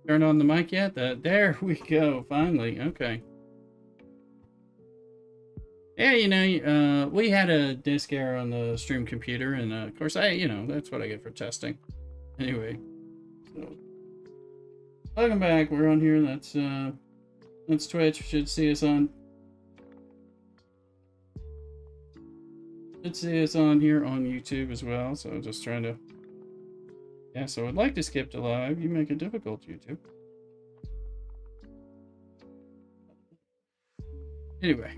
Turn on the mic yet? There we go. Finally. Okay. Yeah, we had a disk error on the stream computer, and of course, that's what I get for testing. Anyway, so welcome back. We're on here. That's Twitch. Should see us on. Should see us on here on YouTube as well. So just trying to. Yeah, so I'd like to skip to live. You make it difficult, YouTube. Anyway,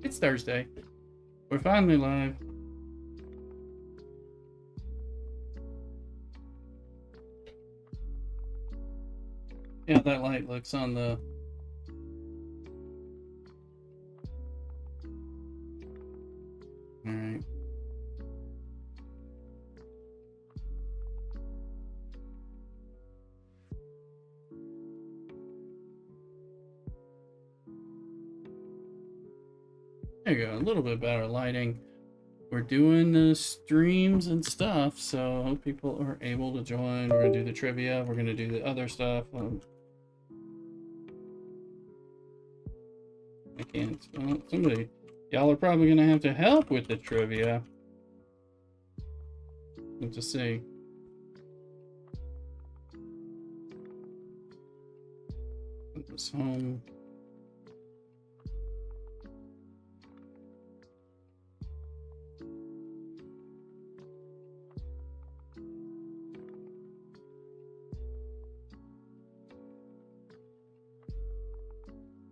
it's Thursday. We're finally live. Yeah, that light looks on the. All right. There you go, a little bit better lighting. We're doing the streams and stuff, so I hope people are able to join. We're gonna do the trivia. We're gonna do the other stuff. I can't. Somebody, y'all are probably gonna have to help with the trivia. Let's see. Put this home.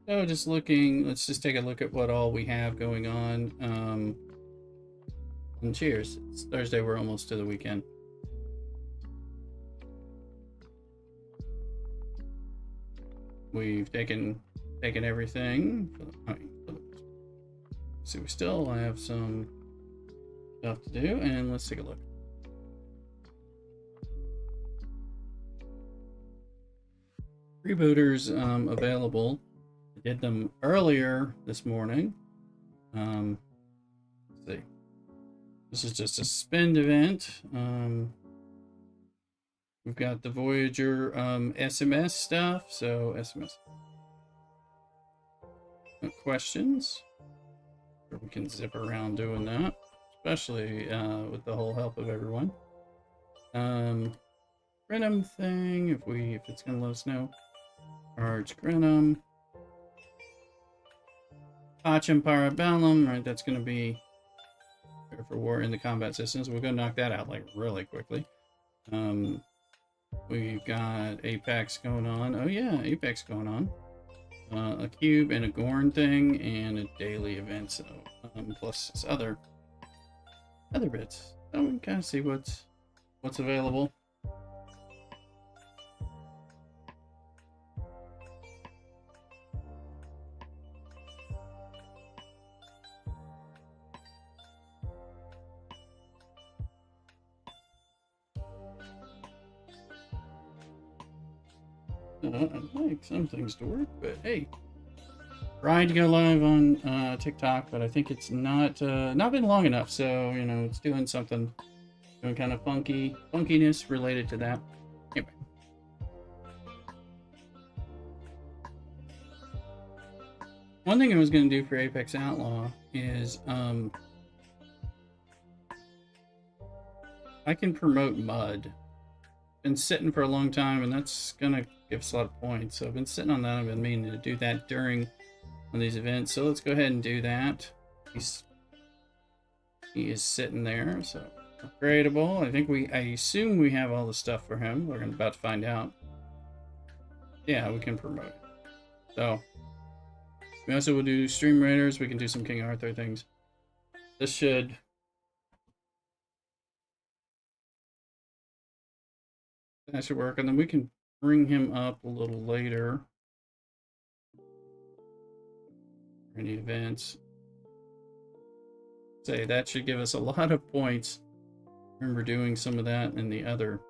So just looking, let's just take a look at what all we have going on. And cheers. It's Thursday, we're almost to the weekend. We've taken everything. So we still have some stuff to do, and let's take a look. Rebooters available. I did them earlier this morning. Let's see. This is just a spend event. We've got the Voyager SMS stuff. So SMS questions. We can zip around doing that, especially with the whole help of everyone. Grinum thing, if it's gonna let us know. Arch Grinum. Pacem Parabellum, right? That's going to be for war in the combat systems. We're going to knock that out like really quickly. We've got Apex going on. Oh yeah, Apex going on. A cube and a Gorn thing and a daily event. So plus this other bits. So we can kind of see what's available. I'd like some things to work, but hey, tried to go live on TikTok, but I think it's not been long enough. So it's doing something, doing kind of funkiness related to that. Anyway, one thing I was going to do for Apex Outlaw is I can promote mud. Been sitting for a long time, and that's gonna give us a lot of points. So I've been sitting on that. I've been meaning to do that during one of these events. So let's go ahead and do that. He is sitting there. So upgradable. I assume we have all the stuff for him. We're about to find out. Yeah, we can promote it. So we also will do Stream Raiders. We can do some King Arthur things. This should. That should work, and then we can bring him up a little later. Any events. Say that should give us a lot of points. Remember doing some of that in the other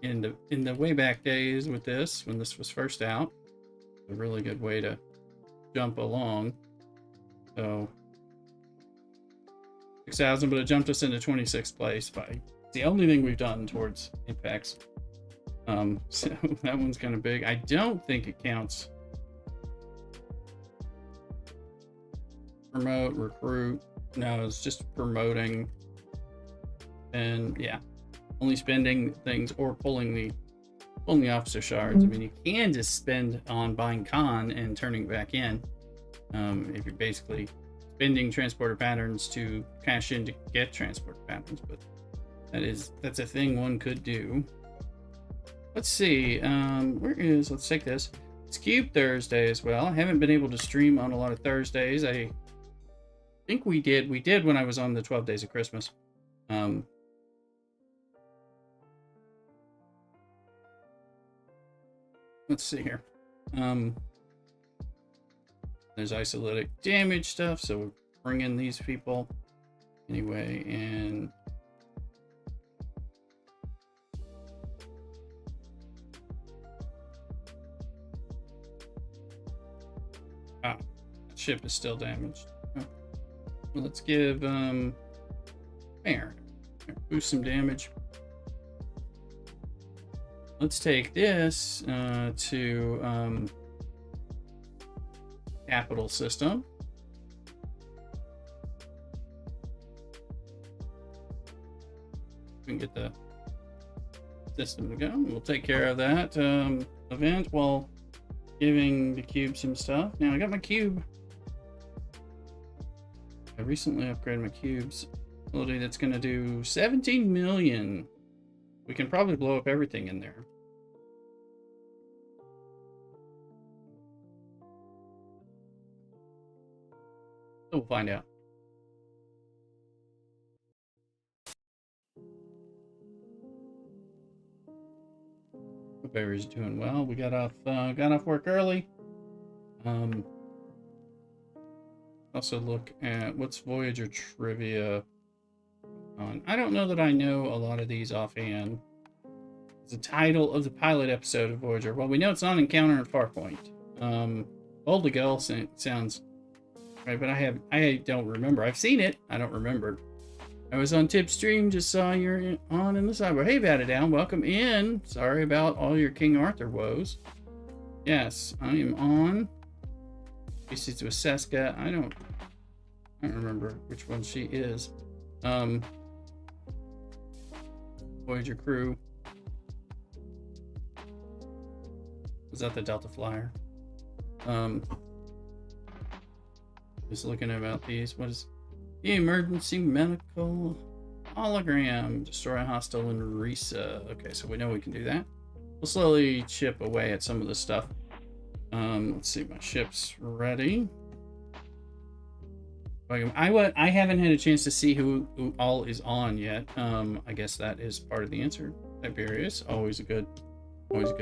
in the way back days with this, when this was first out. A really good way to jump along. So 6,000, but it jumped us into 26th place by the only thing we've done towards Apex. So that one's kind of big. I don't think it counts. promote, recruit. No, it's just promoting. And yeah, only spending things or pulling the officer shards. I mean, you can just spend on buying con and turning it back in. If you're basically spending transporter patterns to cash in to get transporter patterns, but that's a thing one could do. Let's see, let's take this. It's Cube Thursday as well. I haven't been able to stream on a lot of Thursdays. I think we did when I was on the 12 Days of Christmas. Let's see here. There's isolytic damage stuff, so we'll bring in these people anyway, and that ship is still damaged. Oh. Well, let's give boost some damage. Let's take this to capital system. We can get the system to go. We'll take care of that event while giving the cube some stuff. Now I got my cube. I recently upgraded my cube's ability that's going to do 17 million. We can probably blow up everything in there. So we'll find out. Hope everybody's doing well. We got off work early. Also look at what's Voyager trivia on. I don't know that I know a lot of these offhand. It's the title of the pilot episode of Voyager. Well, we know it's on Encounter and Farpoint. Boldly Gull sounds right, but I don't remember. I've seen it. I don't remember. I was on Tip's stream, just saw you're on in the sidebar. Hey, Bat It Down, welcome in. Sorry about all your King Arthur woes. Yes, I am on. This is with Seska. I don't remember which one she is. Voyager crew. Was that the Delta Flyer? Just looking about these. What is the emergency medical hologram? Destroy a hostile in Risa. Okay, so we know we can do that. We'll slowly chip away at some of this stuff. Let's see, my ship's ready. I haven't had a chance to see who all is on yet. I guess that is part of the answer. Tiberius, always a good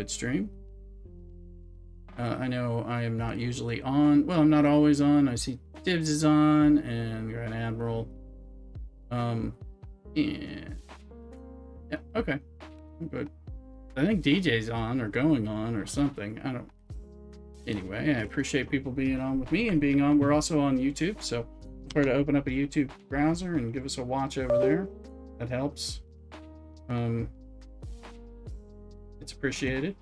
stream. I know I am not usually on. Well, I'm not always on. I see Dibs is on and Grand Admiral. Yeah, okay, I'm good. I think DJ's on or going on or something. I don't. Anyway, I appreciate people being on with me and being on. We're also on YouTube, so prefer to open up a YouTube browser and give us a watch over there. That helps. It's appreciated.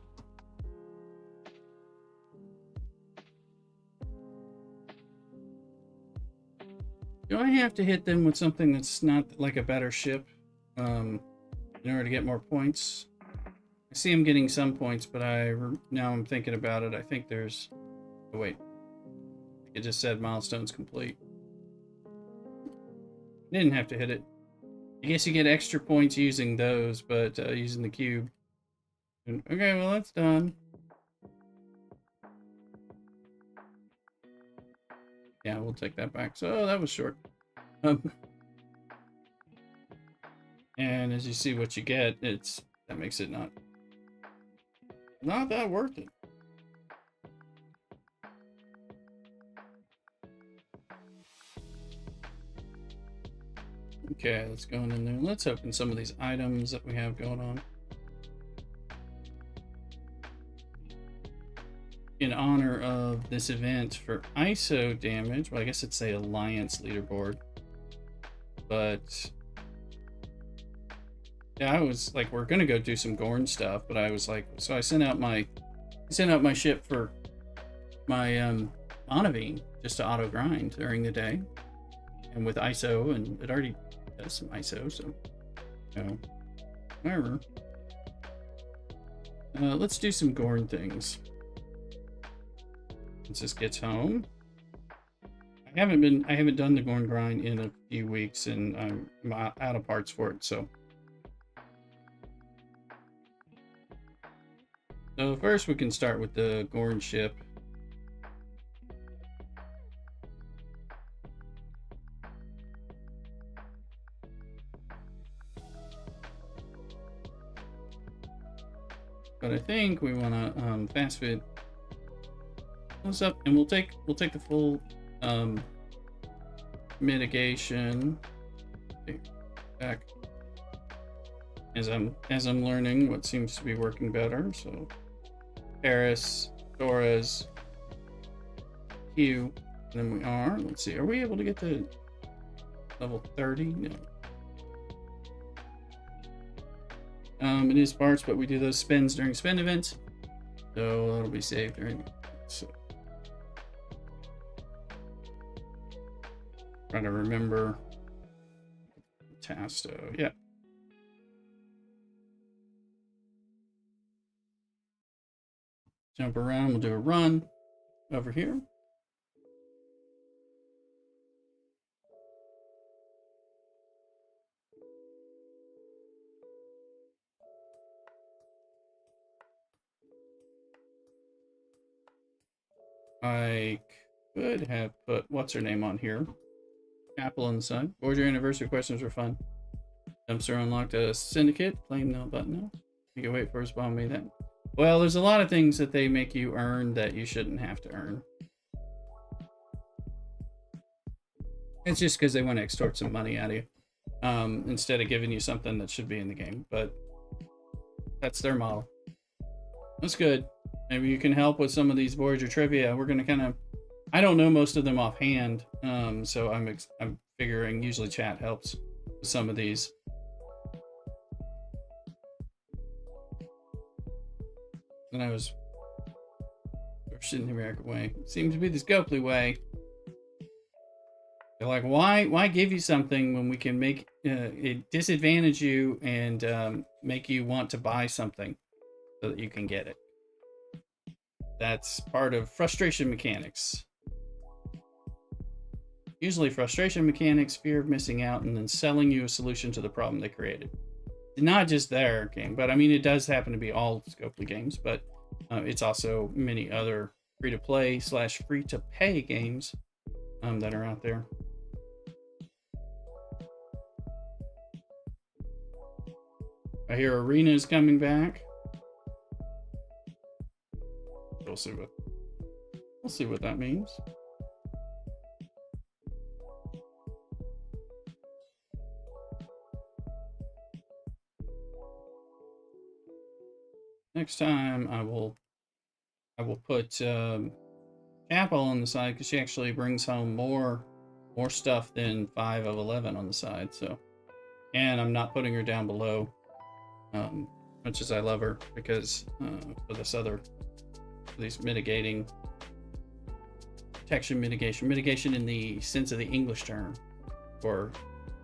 Do I have to hit them with something that's not like a better ship in order to get more points? I see I'm getting some points, but now I'm thinking about it. I think there's... Oh, wait. It just said milestones complete. Didn't have to hit it. I guess you get extra points using those, but using the cube. Okay, well, that's done. Yeah, we'll take that back. So that was short. And as you see what you get, that makes it not that worth it. Okay, let's go in there. Let's open some of these items that we have going on. In honor of this event for ISO damage, well, I guess it's a Alliance leaderboard. But yeah, I was like, we're gonna go do some Gorn stuff, but I was like, so I sent out my ship for my Monavine just to auto grind during the day. And with ISO, and it already does some ISO, so whatever. Let's do some Gorn things. Once this gets home. I haven't done the Gorn grind in a few weeks, and I'm out of parts for it, so. So first we can start with the Gorn ship. But I think we want to fast food this up, and we'll take the full mitigation. Okay, back as I'm learning what seems to be working better. So Paris, Torres, Q, and then we are. Let's see, are we able to get to level 30? No. It is parts, but we do those spins during spin events, so it'll be saved during. So, trying to remember. Tasto, yeah. Jump around. We'll do a run over here. I could have put what's her name on here. Apple on the side. Voyager anniversary questions were fun. Dumpster unlocked a syndicate. Claim no button no. You can wait for us bomb me then. Well, there's a lot of things that they make you earn that you shouldn't have to earn. It's just because they want to extort some money out of you. Instead of giving you something that should be in the game. But that's their model. That's good. Maybe you can help with some of these Voyager trivia. We're gonna kind of, I don't know most of them offhand, so I'm figuring usually chat helps with some of these. And I was in the American way. It seems to be the Scopely way. They're like, why give you something when we can make it disadvantage you and make you want to buy something so that you can get it. That's part of frustration mechanics. Usually frustration mechanics, fear of missing out, and then selling you a solution to the problem they created. Not just their game, but I mean, it does happen to be all Scopely games, but it's also many other free-to-play / free-to-pay games that are out there. I hear Arena is coming back. We'll see what that means. Next time I will put Apple on the side because she actually brings home more stuff than 5 of 11 on the side. So, and I'm not putting her down below, much as I love her, because for this other. These mitigating, protection mitigation in the sense of the English term, or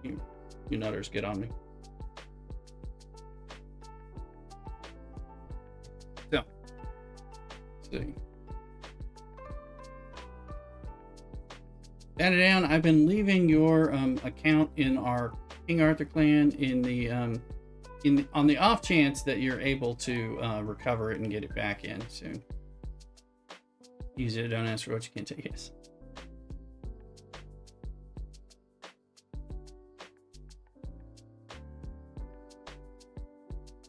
you nutters get on me. So, let's see. Data down. I've been leaving your account in our King Arthur clan in the on the off chance that you're able to recover it and get it back in soon. Use it, don't ask for what you can't take. Yes.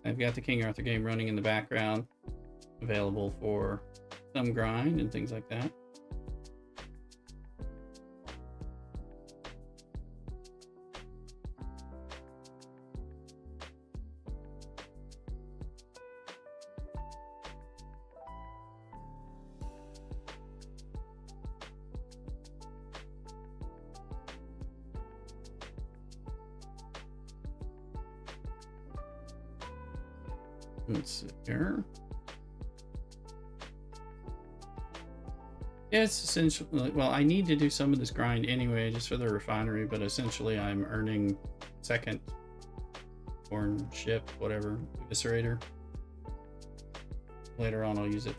I've got the King Arthur game running in the background, available for some grind and things like that. Let's see here. Yeah, it's essentially, well, I need to do some of this grind anyway, just for the refinery, but essentially I'm earning second corn ship, whatever, eviscerator. Later on, I'll use it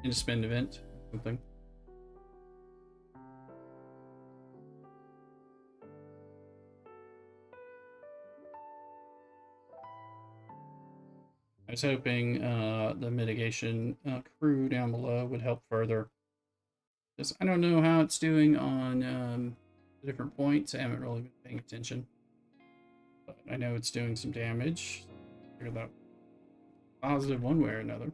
in a spend event, something. I was hoping the mitigation crew down below would help further. Because I don't know how it's doing on the different points. I haven't really been paying attention. But I know it's doing some damage. Figure that positive one way or another.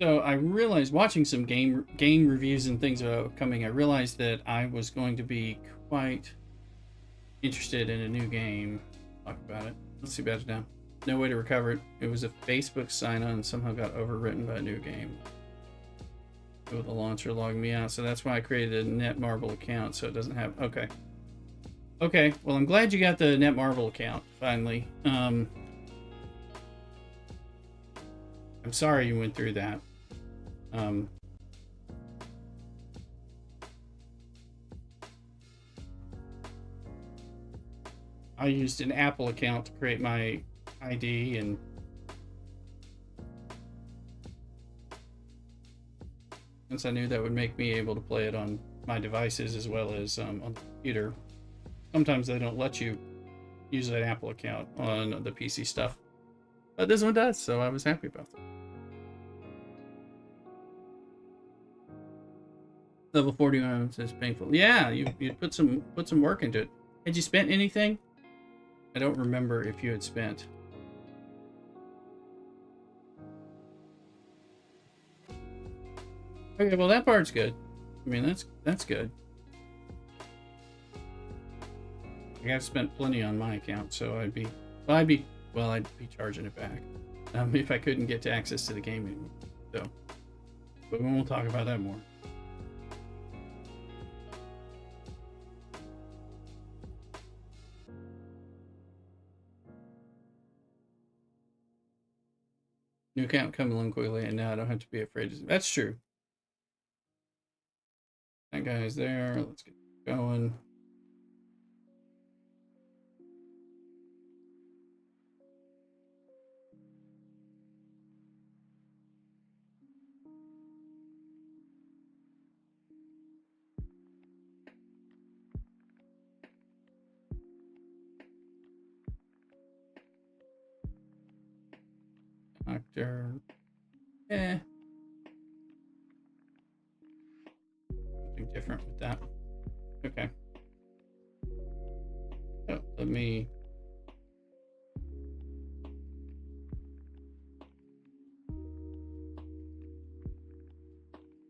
So I realized, watching some game reviews and things coming, I realized that I was going to be quite interested in a new game. Talk about it. Let's see about it now. No way to recover it. It was a Facebook sign-on and somehow got overwritten by a new game. So the launcher logged me out. So that's why I created a Netmarble account, so it doesn't have... Okay. Okay, well, I'm glad you got the Netmarble account, finally. I'm sorry you went through that. I used an Apple account to create my ID, and since I knew that would make me able to play it on my devices as well as on the computer, sometimes they don't let you use an Apple account on the PC stuff, but this one does, so I was happy about that. Level 41 says painful. Yeah, you put some work into it. Had you spent anything? I don't remember if you had spent. Okay, well that part's good. I mean, that's good. I have spent plenty on my account, so I'd be charging it back if I couldn't get to access to the game anymore. So, but we won't talk about that more. New account coming along quickly, and now I don't have to be afraid to... That's true. That guy's there. Let's get going. Doctor. Something different with that. Okay. So let me...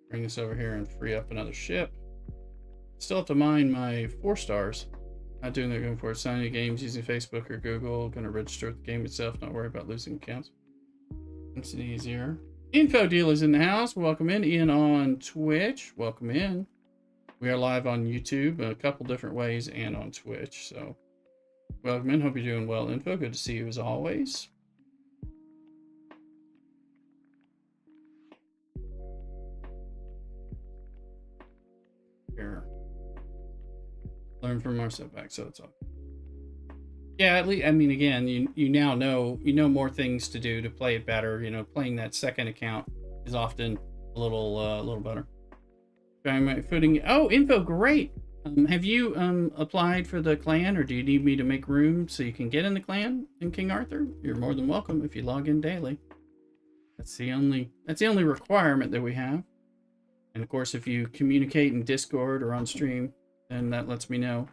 bring this over here and free up another ship. Still have to mine my 4 stars. Not doing that going forward. Signing games using Facebook or Google. Gonna register with the game itself. Not worry about losing accounts. Makes it easier. Info dealers in the house. Welcome in. Ian on Twitch. Welcome in. We are live on YouTube a couple different ways and on Twitch. So welcome in. Hope you're doing well, Info. Good to see you as always. Here. Learn from our setbacks, so it's all. Yeah, at least, I mean, again, you now know, more things to do to play it better. You know, playing that second account is often a little better. Trying my footing. Oh, Info, great. Have you applied for the clan, or do you need me to make room so you can get in the clan in King Arthur? You're more than welcome if you log in daily. That's the only requirement that we have. And of course, if you communicate in Discord or on stream, then that lets me know.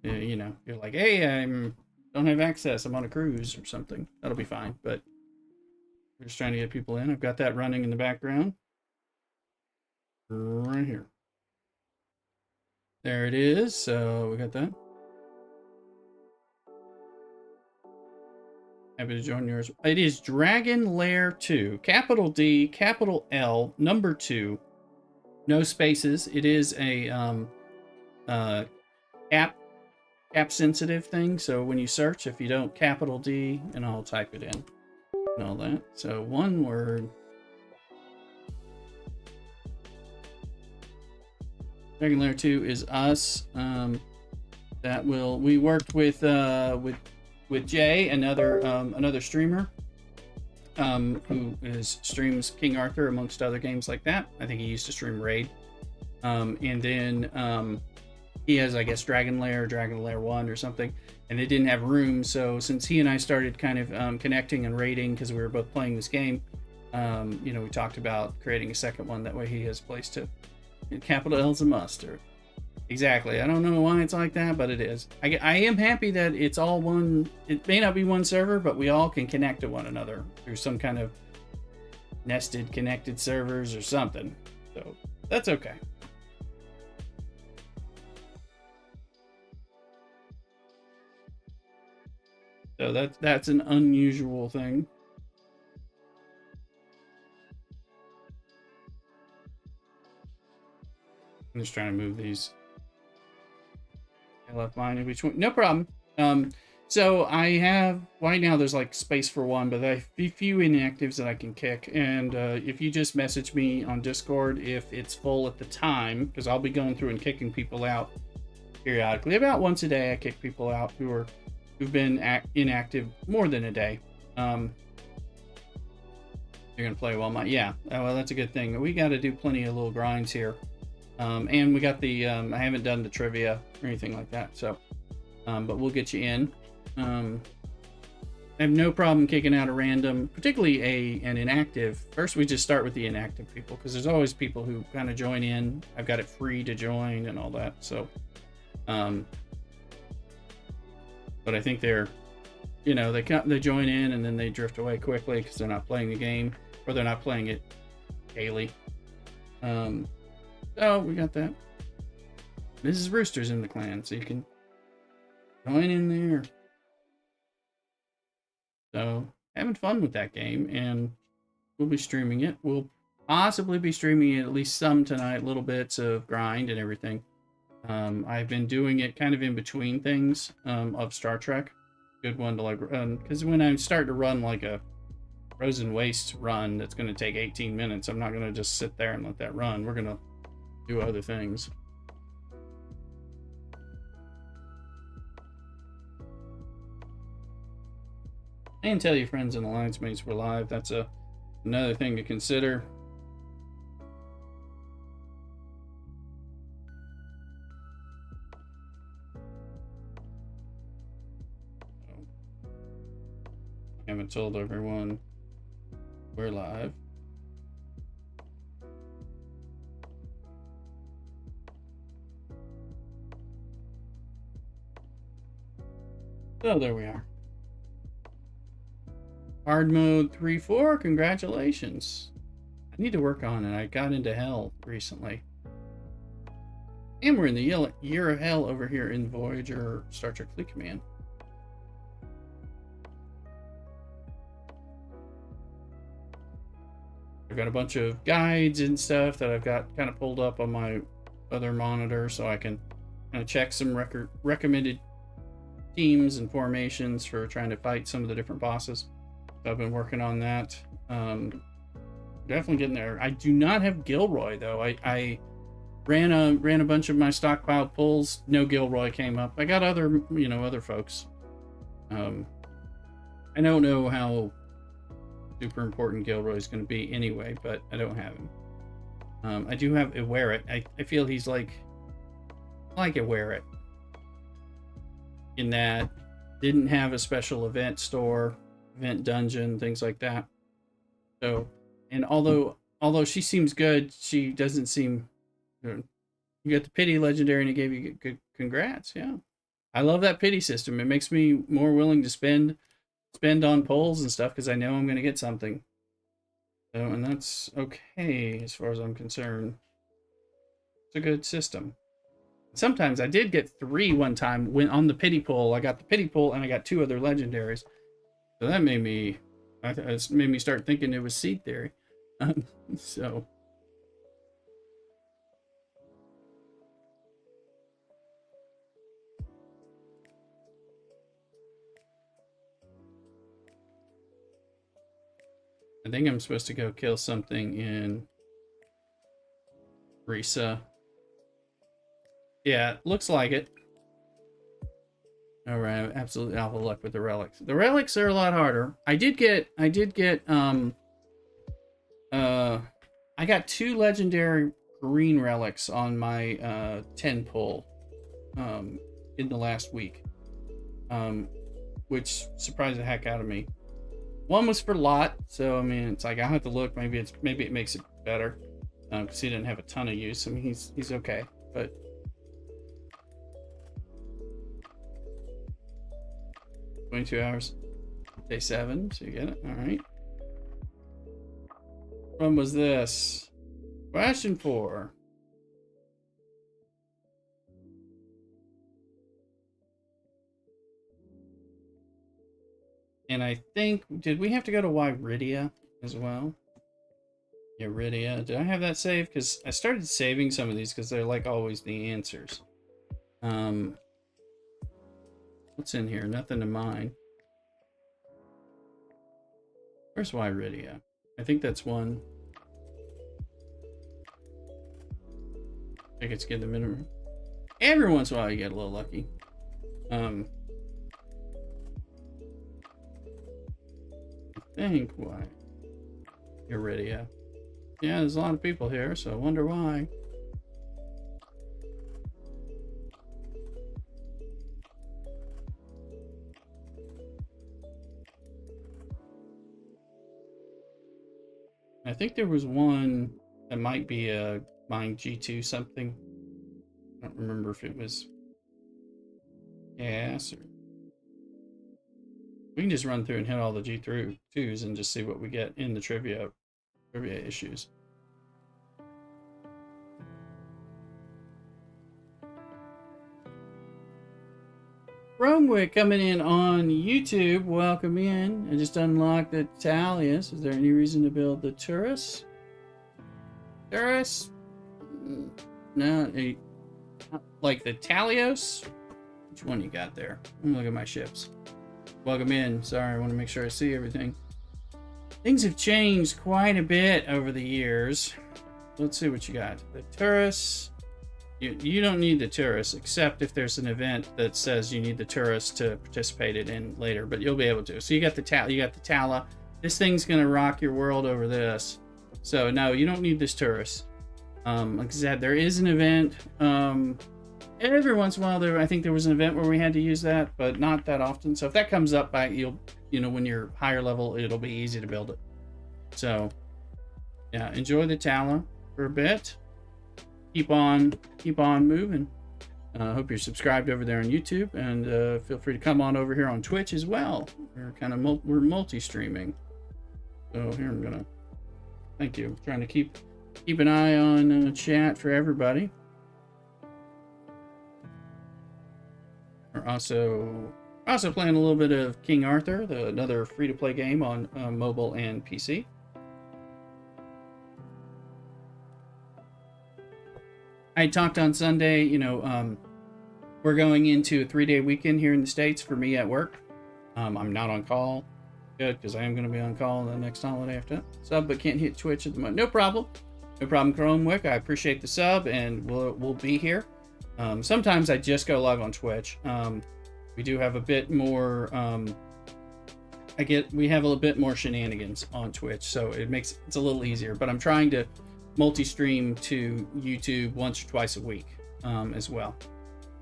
You know, you're like, hey, don't have access. I'm on a cruise or something. That'll be fine. But we're just trying to get people in. I've got that running in the background. Right here. There it is. So we got that. Happy to join yours. It is Dragon Lair 2. Capital D, capital L, number 2. No spaces. It is a app cap sensitive thing. So when you search, if you don't capital D, and I'll type it in and all that. So one word. Dragon Lair 2 is us. We worked with Jay, another streamer, who streams King Arthur amongst other games like that. I think he used to stream Raid. And then he has, I guess, Dragon Lair 1 or something, and they didn't have room. So since he and I started kind of connecting and raiding because we were both playing this game, we talked about creating a second one. That way he has a place to. Capital L's a must. Exactly. I don't know why it's like that, but it is. I am happy that it's all one. It may not be one server, but we all can connect to one another through some kind of nested connected servers or something. So that's okay. So that's an unusual thing. I'm just trying to move these. I left mine in between. No problem. So I have, right now there's like space for one, but I have a few inactives that I can kick. And if you just message me on Discord if it's full at the time, because I'll be going through and kicking people out periodically. About once a day I kick people out who've been inactive more than a day. You're gonna play well, yeah. Well, that's a good thing. We got to do plenty of little grinds here. And we got the, I haven't done the trivia or anything like that, so, but we'll get you in. I have no problem kicking out a random, particularly an inactive. First, we just start with the inactive people, because there's always people who kind of join in. I've got it free to join and all that, so, but I think they're, they join in and then they drift away quickly because they're not playing the game, or they're not playing it daily. So we got that. Mrs. Rooster's in the clan, so you can join in there. So having fun with that game, and we'll be streaming it. We'll possibly be streaming it at least some tonight, little bits of grind and everything. I've been doing it kind of in between things of Star Trek. Good one to like, because when I start to run like a Frozen Waste run that's going to take 18 minutes, I'm not going to just sit there and let that run. We're going to do other things. And tell your friends and alliance mates we're live. That's another thing to consider. I haven't told everyone we're live. So there we are. Hard mode 3-4, congratulations. I need to work on it. I got into hell recently. And we're in the year of hell over here in Voyager Star Trek Fleet Command. I've got a bunch of guides and stuff that I've got kind of pulled up on my other monitor so I can kind of check some recommended teams and formations for trying to fight some of the different bosses. So I've been working on that. Definitely getting there. I do not have Gilroy though. I ran a bunch of my stockpiled pulls. No Gilroy came up. I got other other folks. I don't know how super important Gilroy is going to be anyway, but I don't have him. I do have Iwerit. I feel he's like Iwerit in that didn't have a special event store, event dungeon, things like that. So, and although she seems good, she doesn't seem good. You got the pity legendary and it gave you good congrats. Yeah, I love that pity system. It makes me more willing to spend on polls and stuff because I know I'm going to get something. So, and that's okay as far as I'm concerned. It's a good system. Sometimes I did get 3 one time when on the pity poll. I got the pity poll and I got 2 other legendaries. So that made me, it made me start thinking it was seed theory. So. I think I'm supposed to go kill something in Risa. Yeah, looks like it. All right, absolutely alpha luck with the relics. The relics are a lot harder. I got 2 legendary green relics on my 10 pull in the last week, which surprised the heck out of me. One was for Lot, so I mean, it's like I'll have to look. Maybe it makes it better because he didn't have a ton of use. I mean, he's okay, but 22 hours, day 7, so you get it. All right. When was this? Question 4. And I think, did we have to go to Wyridia as well? Yeah, Rydia. Did I have that saved? Because I started saving some of these because they're like always the answers. What's in here? Nothing to mine. Where's Wyridia? I think that's one. I think it's get the minimum. Every once in a while you get a little lucky. I think why. Iridia. Yeah, there's a lot of people here, so I wonder why. I think there was one that might be a mine G2 something. I don't remember if it was gas or... We can just run through and hit all the G2s and just see what we get in the trivia issues. Romewick coming in on YouTube. Welcome in. I just unlocked the Talius. Is there any reason to build the Turris? Turris? No. Like the Talios? Which one you got there? Let me look at my ships. Welcome in. Sorry, I want to make sure I see everything. Things have changed quite a bit over the years. Let's see what you got. The Turris. You don't need the Turris, except if there's an event that says you need the Turris to participate in later, but you'll be able to. So you got the Tala. This thing's gonna rock your world over this. So no, you don't need this Turris. Like I said, there is an event. Every once in a while, I think there was an event where we had to use that, but not that often. So if that comes up, when you're higher level, it'll be easy to build it. So yeah, enjoy the Tala for a bit. Keep on moving. I hope you're subscribed over there on YouTube, and feel free to come on over here on Twitch as well. We're multi-streaming. So here thank you. I'm trying to keep an eye on chat for everybody. We're also playing a little bit of King Arthur, another free-to-play game on mobile and PC. I talked on Sunday, we're going into a 3-day weekend here in the States for me at work. I'm not on call. Good, because I am going to be on call the next holiday after that. Sub, but can't hit Twitch at the moment. No problem. No problem, Chromewick. I appreciate the sub, and we'll be here. Sometimes I just go live on Twitch. We do have a bit more... we have a little bit more shenanigans on Twitch, so it's a little easier. But I'm trying to multi-stream to YouTube once or twice a week as well,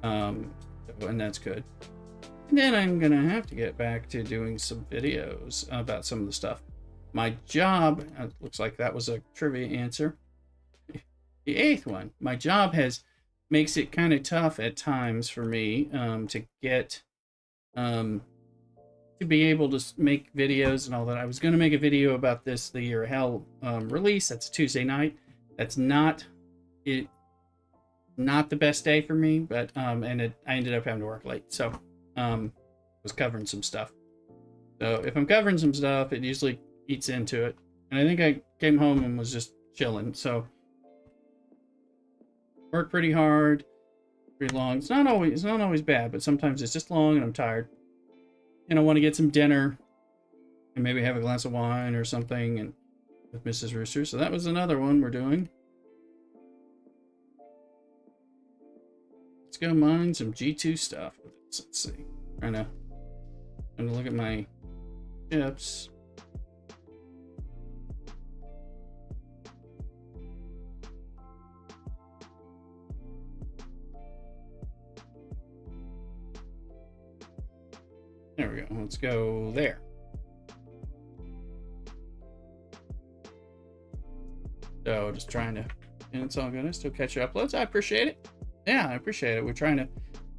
and that's good. And then I'm gonna have to get back to doing some videos about some of the stuff. My job, looks like that was a trivia answer. The 8th one, my job makes it kind of tough at times for me to get to be able to make videos and all that. I was going to make a video about this, the Year of Hell release. That's a Tuesday night. That's not the best day for me, but I ended up having to work late, so was covering some stuff. So if I'm covering some stuff, it usually eats into it. And I think I came home and was just chilling. So work pretty hard, pretty long. It's not always bad, but sometimes it's just long and I'm tired. And I want to get some dinner and maybe have a glass of wine or something and with Mrs. Rooster. So that was another one we're doing. Let's go mine some G2 stuff. Let's see. Trying to look at my chips. There we go. Let's go there. So just trying to, and it's all good. I still catch your uploads. I appreciate it. Yeah, I appreciate it. We're trying to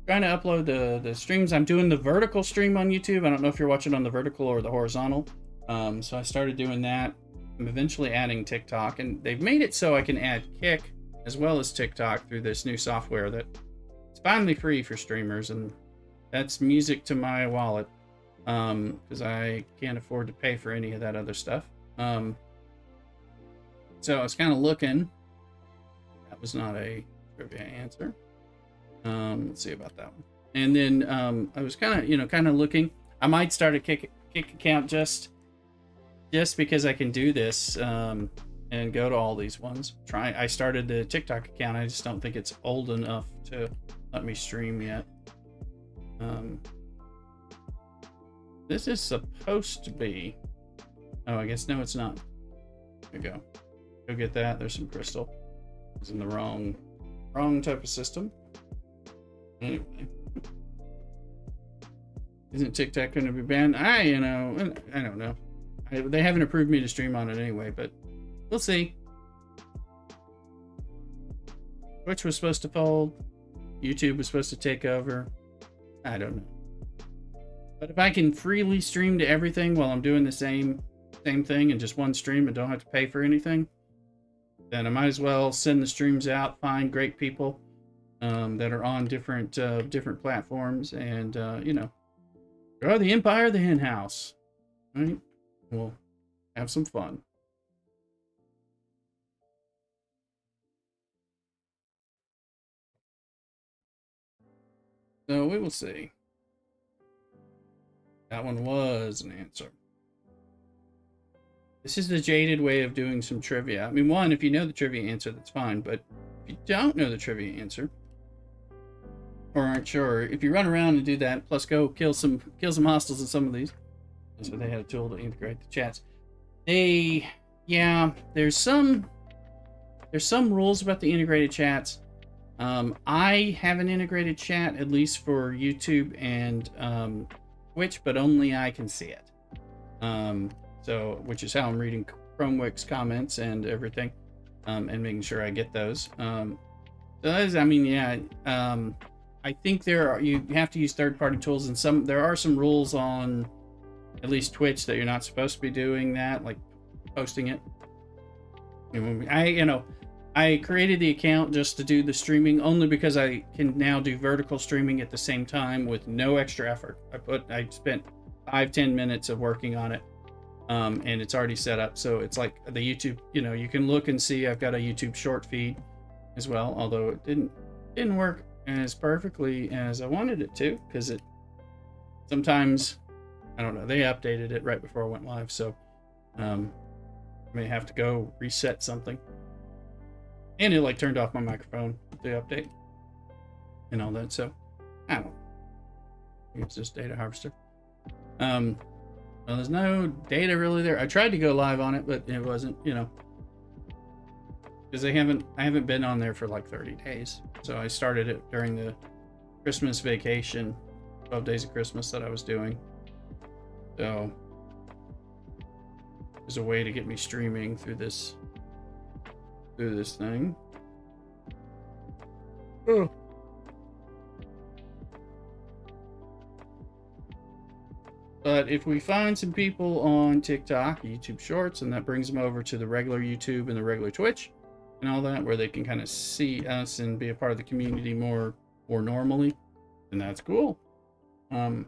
upload the streams. I'm doing the vertical stream on YouTube. I don't know if you're watching on the vertical or the horizontal. So I started doing that. I'm eventually adding TikTok, and they've made it so I can add Kick as well as TikTok through this new software that it's finally free for streamers, and that's music to my wallet, because I can't afford to pay for any of that other stuff. So I was kind of looking. That was not a trivia answer. Let's see about that one. And then I was kind of looking. I might start a Kick account just because I can do this and go to all these ones. I started the TikTok account. I just don't think it's old enough to let me stream yet. This is supposed to be. Oh, I guess no, it's not. There you go. Go get that. There's some crystal. It's in the wrong type of system. Anyway, isn't TikTok going to be banned? I don't know. They haven't approved me to stream on it anyway, but we'll see. Twitch was supposed to fold. YouTube was supposed to take over. I don't know. But if I can freely stream to everything while I'm doing the same thing in just one stream and don't have to pay for anything, then I might as well send the streams out, find great people that are on different platforms, and grow the empire of the hen house. Right? We'll have some fun. So we will see. That one was an answer. This is the jaded way of doing some trivia. I mean, one, if you know the trivia answer, that's fine. But if you don't know the trivia answer, or aren't sure, if you run around and do that, plus go kill some hostiles in some of these. So they had a tool to integrate the chats. There's some rules about the integrated chats. I have an integrated chat, at least for YouTube and Twitch, but only I can see it. So, which is how I'm reading Chromewix comments and everything, and making sure I get those. So that is, I think you have to use third-party tools, and there are some rules on at least Twitch that you're not supposed to be doing that, like posting it. I created the account just to do the streaming, only because I can now do vertical streaming at the same time with no extra effort. I spent 5-10 minutes of working on it, and it's already set up. So it's like the YouTube, you can look and see I've got a YouTube short feed as well, although it didn't work as perfectly as I wanted it to, because it sometimes, I don't know, they updated it right before I went live, so I may have to go reset something. And it turned off my microphone with the update and all that. So I don't know. It's just data harvester. Well, there's no data really there. I tried to go live on it, but it wasn't, because I haven't been on there for like 30 days. So I started it during the Christmas vacation, 12 days of Christmas that I was doing. So there's a way to get me streaming through this thing. Oh. But if we find some people on TikTok, YouTube Shorts, and that brings them over to the regular YouTube and the regular Twitch and all that, where they can kind of see us and be a part of the community more normally, then that's cool. The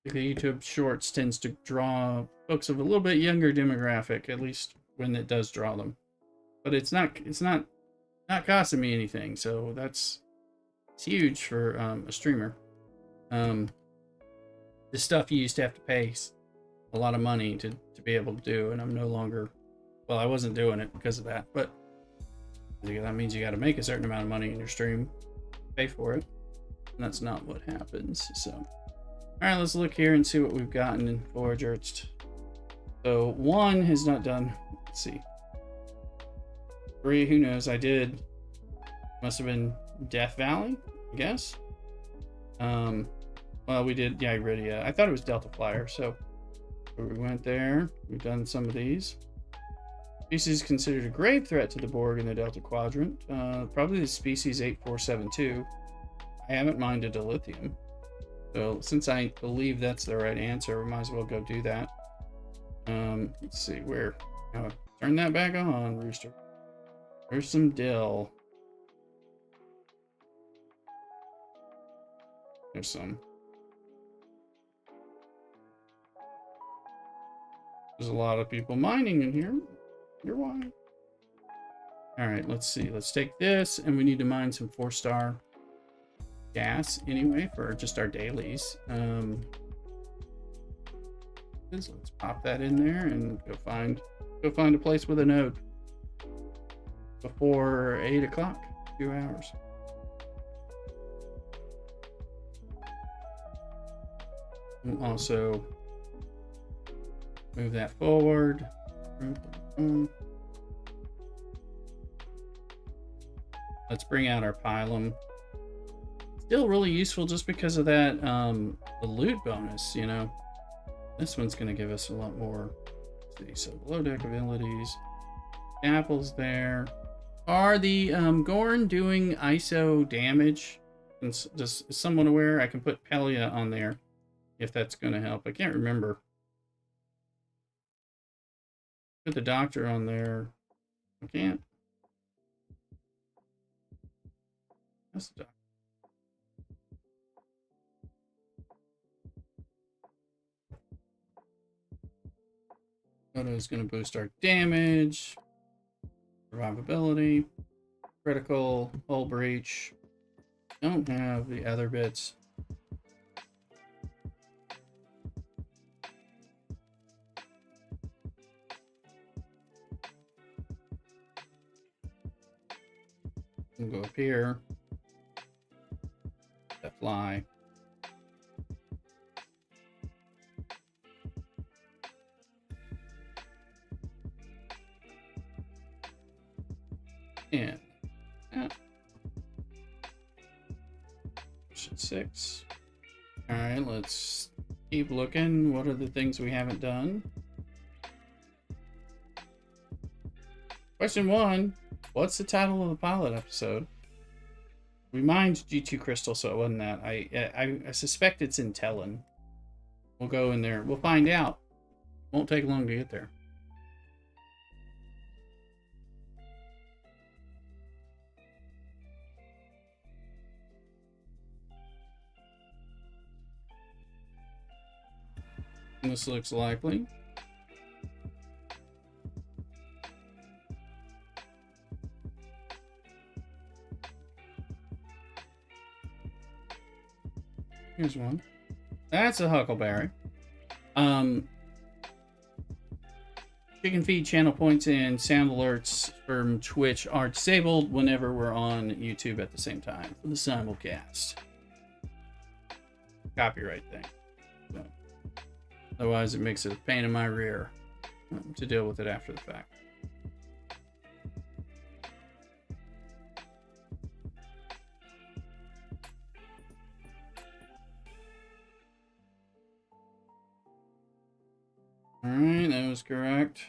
YouTube Shorts tends to draw folks of a little bit younger demographic, at least when it does draw them, but it's not costing me anything, so it's huge for a streamer. The the stuff you used to have to pay a lot of money to be able to do, and I'm no longer, well, I wasn't doing it because of that, but that means you got to make a certain amount of money in your stream, pay for it, and that's not what happens. So, all right, let's look here and see what we've gotten in Voyager. So 1 has not done. Let's see. 3, who knows? I did. Must have been Death Valley, I guess. Well, we did, yeah, Iridia. I thought it was Delta Flyer, so we went there. We've done some of these. Species considered a grave threat to the Borg in the Delta Quadrant. Probably the species 8472. I haven't minded a lithium. So since I believe that's the right answer, we might as well go do that. Let's see, where? Oh, turn that back on, Rooster. There's some dill. There's some. There's a lot of people mining in here. You're why. All right, let's see. Let's take this, and we need to mine some 4-star gas anyway for just our dailies. Let's pop that in there and go find a place with a node before 8 o'clock. 2 hours. And also move that forward. Let's bring out our pylum. Still really useful just because of that the loot bonus, you know. This one's going to give us a lot more. Let's see, so below deck abilities. Apples there. Are the Gorn doing ISO damage? Is someone aware? I can put Pelia on there if that's going to help. I can't remember. Put the doctor on there. I can't. That's the doctor. Photo is going to boost our damage, survivability, critical, hull breach. Don't have the other bits. We'll go up here. That fly. And yeah. 6. All right, let's keep looking. What are the things we haven't done? Question 1. What's the title of the pilot episode? We mined G2 crystal, so it wasn't that. I suspect it's in Tellan. We'll go in there. We'll find out. Won't take long to get there. This looks likely. Here's one. That's a huckleberry. Chicken feed channel points and sound alerts from Twitch are disabled whenever we're on YouTube at the same time for the simulcast. Copyright thing. So, otherwise, it makes it a pain in my rear to deal with it after the fact. All right, that was correct.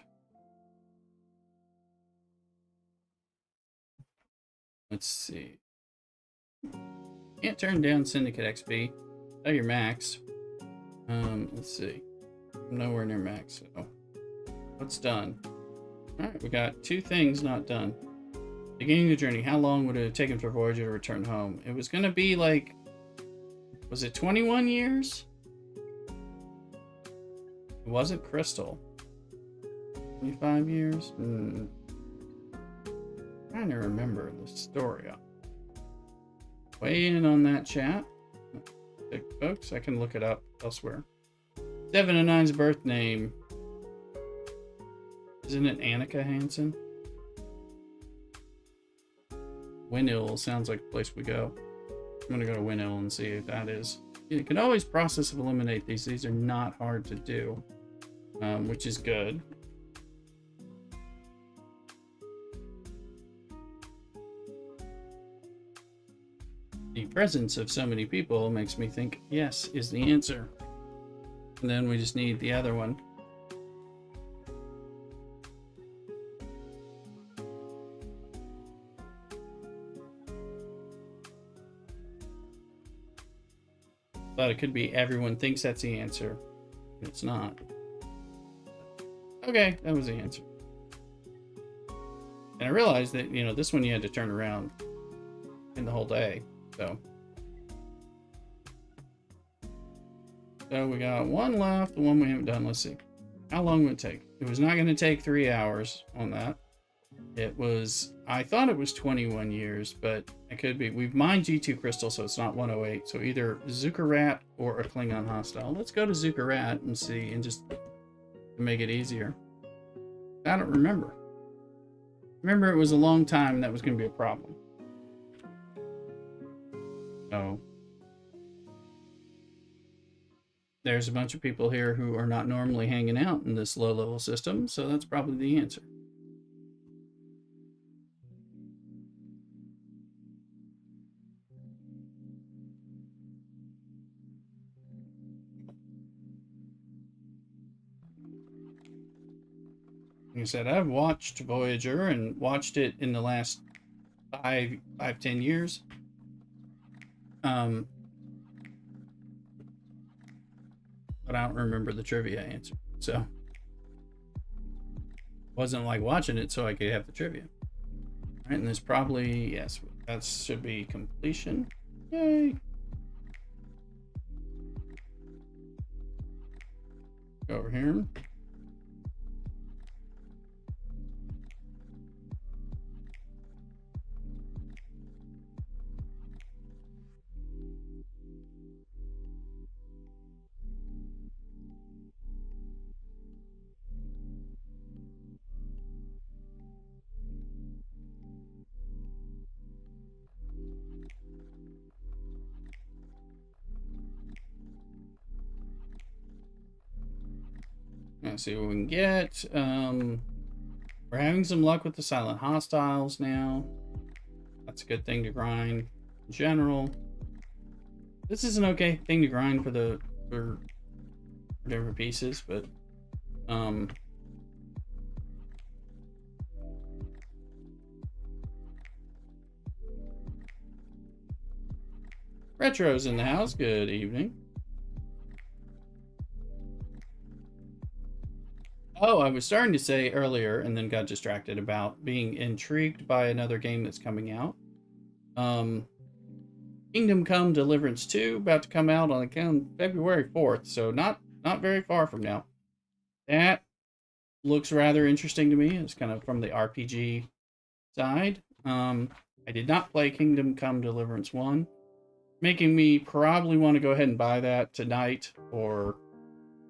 Let's see. Can't turn down Syndicate XP. Oh, you're max. Let's see. I'm nowhere near max, so what's done? All right, we got 2 things not done. Beginning the journey. How long would it have taken for Voyager to return home? It was going to be like, was it 21 years? It wasn't Crystal. 25 years? I'm trying to remember the story. Weigh in on that, chat. Folks, I can look it up elsewhere. 709's birth name. Isn't it Annika Hansen? Windhill sounds like a place we go. I'm gonna go to Windhill and see if that is. You can always process and eliminate these. These are not hard to do, which is good. The presence of so many people makes me think yes is the answer. And then we just need the other one. But it could be everyone thinks that's the answer. It's not. Okay, that was the answer. And I realized that, you know, this one you had to turn around in the whole day. So we got one left, the one we haven't done. Let's see. How long would it take? It was not going to take 3 hours on that. It was, I thought it was 21 years, but it could be. We've mined G2 crystal, so it's not 108. So either Zuckerrat or a Klingon hostile. Let's go to Zuckerrat and see, and just to make it easier. I don't remember. Remember, it was a long time, and that was going to be a problem. So there's a bunch of people here who are not normally hanging out in this low-level system, so that's probably the answer. Like I said, I've watched Voyager and watched it in the last 10 years. But I don't remember the trivia answer. So wasn't like watching it so I could have the trivia. All right, and there's probably, yes, that should be completion. Yay. Go over here. Let's see what we can get. We're having some luck with the silent hostiles now. That's a good thing to grind in general. This is an okay thing to grind for different pieces, but Retro's in the house. Good evening. Oh, I was starting to say earlier and then got distracted about being intrigued by another game that's coming out. Kingdom Come Deliverance 2, about to come out on February 4th, so not very far from now. That looks rather interesting to me. It's kind of from the RPG side. I did not play Kingdom Come Deliverance 1, making me probably want to go ahead and buy that tonight or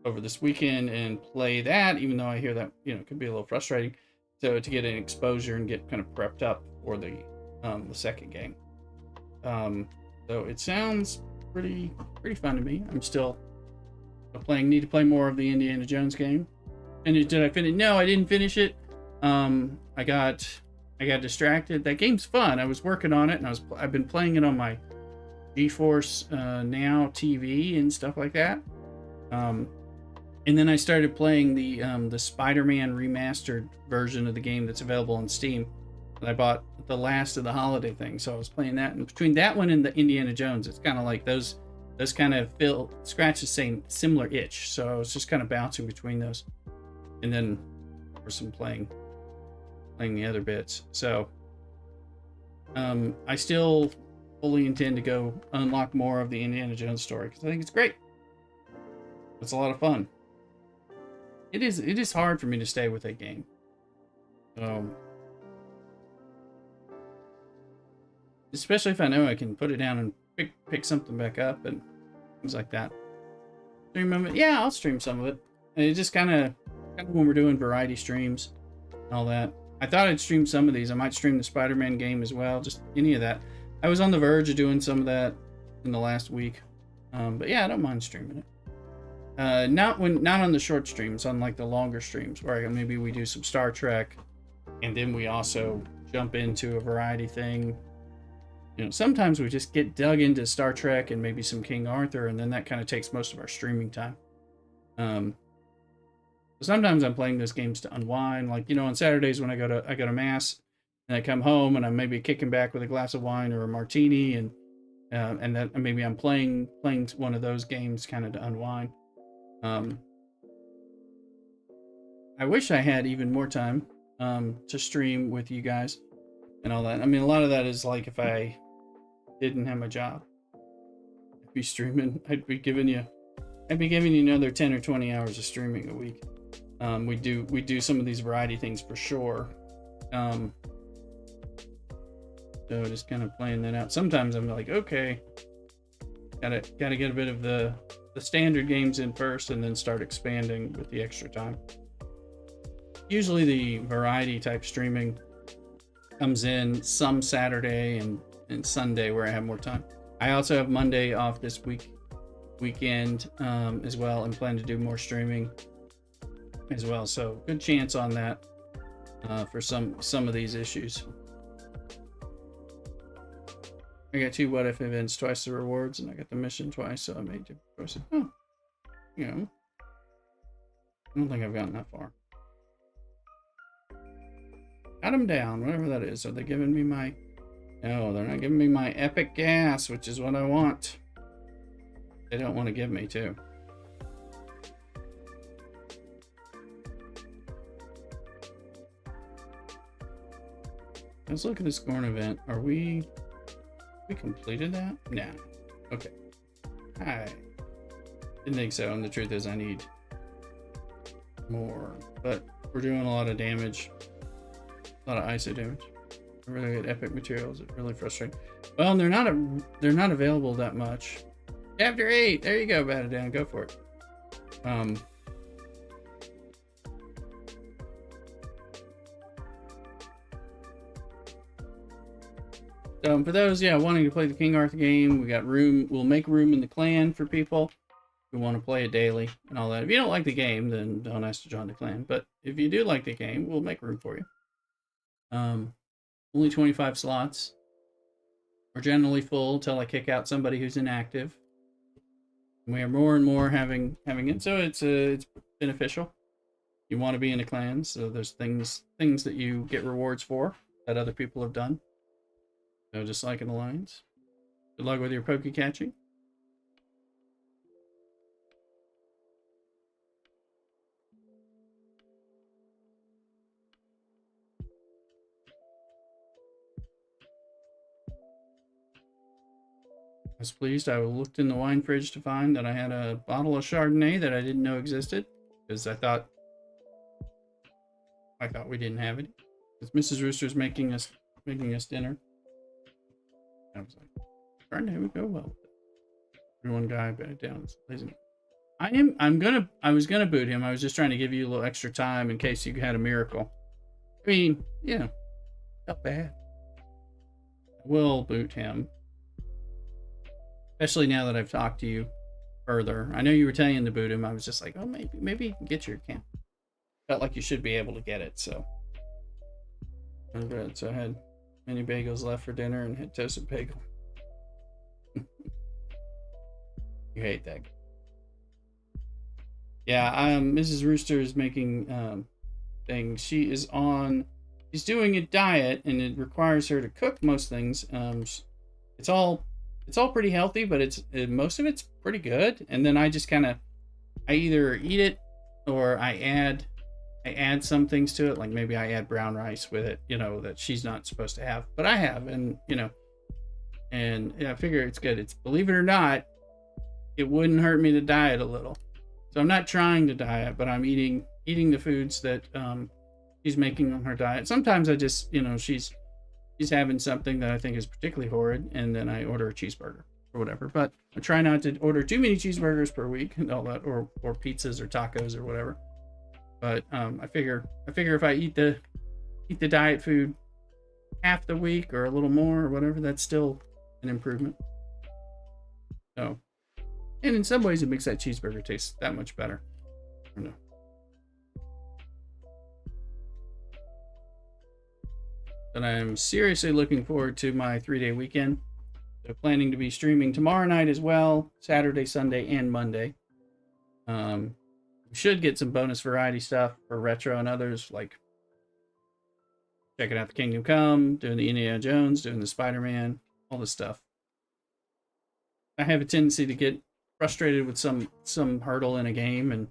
over this weekend and play that, even though I hear that, you know, it could be a little frustrating. So to get an exposure and get kind of prepped up for the second game. So it sounds pretty fun to me. I'm still need to play more of the Indiana Jones game. And did I finish? No, I didn't finish it. I got distracted. That game's fun. I was working on it, and I've been playing it on my GeForce Now TV and stuff like that. And then I started playing the Spider-Man remastered version of the game that's available on Steam. And I bought the last of the holiday thing, so I was playing that. And between that one and the Indiana Jones, it's kind of like those kind of scratch the same similar itch. So I was just kind of bouncing between those, and then for some playing the other bits. So I still fully intend to go unlock more of the Indiana Jones story because I think it's great. It's a lot of fun. It is hard for me to stay with that game. Especially if I know I can put it down and pick something back up and things like that. Stream of it? Yeah, I'll stream some of it. It just kind of when we're doing variety streams and all that. I thought I'd stream some of these. I might stream the Spider-Man game as well. Just any of that. I was on the verge of doing some of that in the last week. But yeah, I don't mind streaming it. Not on the short streams, on like the longer streams where maybe we do some Star Trek and then we also jump into a variety thing. You know, sometimes we just get dug into Star Trek and maybe some King Arthur, and then that kind of takes most of our streaming time. Sometimes I'm playing those games to unwind. Like, you know, on Saturdays when I go to mass and I come home and I'm maybe kicking back with a glass of wine or a martini, and that maybe I'm playing one of those games kind of to unwind. I wish I had even more time to stream with you guys and all that. I mean, a lot of that is like if I didn't have my job, I'd be streaming. I'd be giving you another 10 or 20 hours of streaming a week. We do some of these variety things for sure. So just kind of playing that out. Sometimes I'm like, okay, gotta get a bit of the standard games in first and then start expanding with the extra time. Usually the variety type streaming comes in some Saturday and Sunday where I have more time. I also have Monday off this weekend as well, and plan to do more streaming as well. So good chance on that for some of these issues. I got 2 what if events, twice the rewards, and I got the mission twice, so I made 2 choices. Oh, you know, I don't think I've gotten that far. Got them down, whatever that is. Are they giving me my... No, they're not giving me my epic gas, which is what I want. They don't want to give me, too. Let's look at the scoring event. Are we completed that? Nah. Okay. I didn't think so, and the truth is I need more. But we're doing a lot of damage. A lot of ISO damage. I really get epic materials. It's really frustrating. Well, they're not available that much. Chapter 8. There you go, Batted Down. Go for it. So for those, wanting to play the King Arthur game, we got room. We'll make room in the clan for people who want to play it daily and all that. If you don't like the game, then don't ask to join the clan. But if you do like the game, we'll make room for you. Only 25 slots. We're generally full till I kick out somebody who's inactive. And we are more and more having it, so it's beneficial. You want to be in a clan, so there's things that you get rewards for that other people have done. So just like an alliance. Good luck with your poke catching. I was pleased. I looked in the wine fridge to find that I had a bottle of Chardonnay that I didn't know existed, because I thought we didn't have it. Because Mrs. Rooster's making us dinner. I was like, Chardonnay would go well. One guy back down. I was gonna boot him. I was just trying to give you a little extra time in case you had a miracle. I mean, not bad. I will boot him. Especially now that I've talked to you further. I know you were telling to boot him. I was just like, oh, maybe you can get your account. Felt like you should be able to get it, so. So I had many bagels left for dinner and had toasted bagel. You hate that. Yeah, Mrs. Rooster is making things. She's doing a diet, and it requires her to cook most things. It's all pretty healthy, but most of it's pretty good. And then I just I either eat it or I add some things to it. Like maybe I add brown rice with it, that she's not supposed to have, but I have, and I figure it's good. It's, believe it or not, it wouldn't hurt me to diet a little. So I'm not trying to diet, but I'm eating the foods that she's making on her diet. Sometimes I just, she's having something that I think is particularly horrid, and then I order a cheeseburger or whatever. But I try not to order too many cheeseburgers per week and all that, or pizzas or tacos or whatever. But I figure if I eat the diet food half the week or a little more or whatever, that's still an improvement. So, and in some ways, it makes that cheeseburger taste that much better. I don't know. But I'm seriously looking forward to my 3-day weekend. So planning to be streaming tomorrow night as well, Saturday, Sunday, and Monday. We should get some bonus variety stuff for retro and others, like checking out the Kingdom Come, doing the Indiana Jones, doing the Spider-Man, all this stuff. I have a tendency to get frustrated with some hurdle in a game, and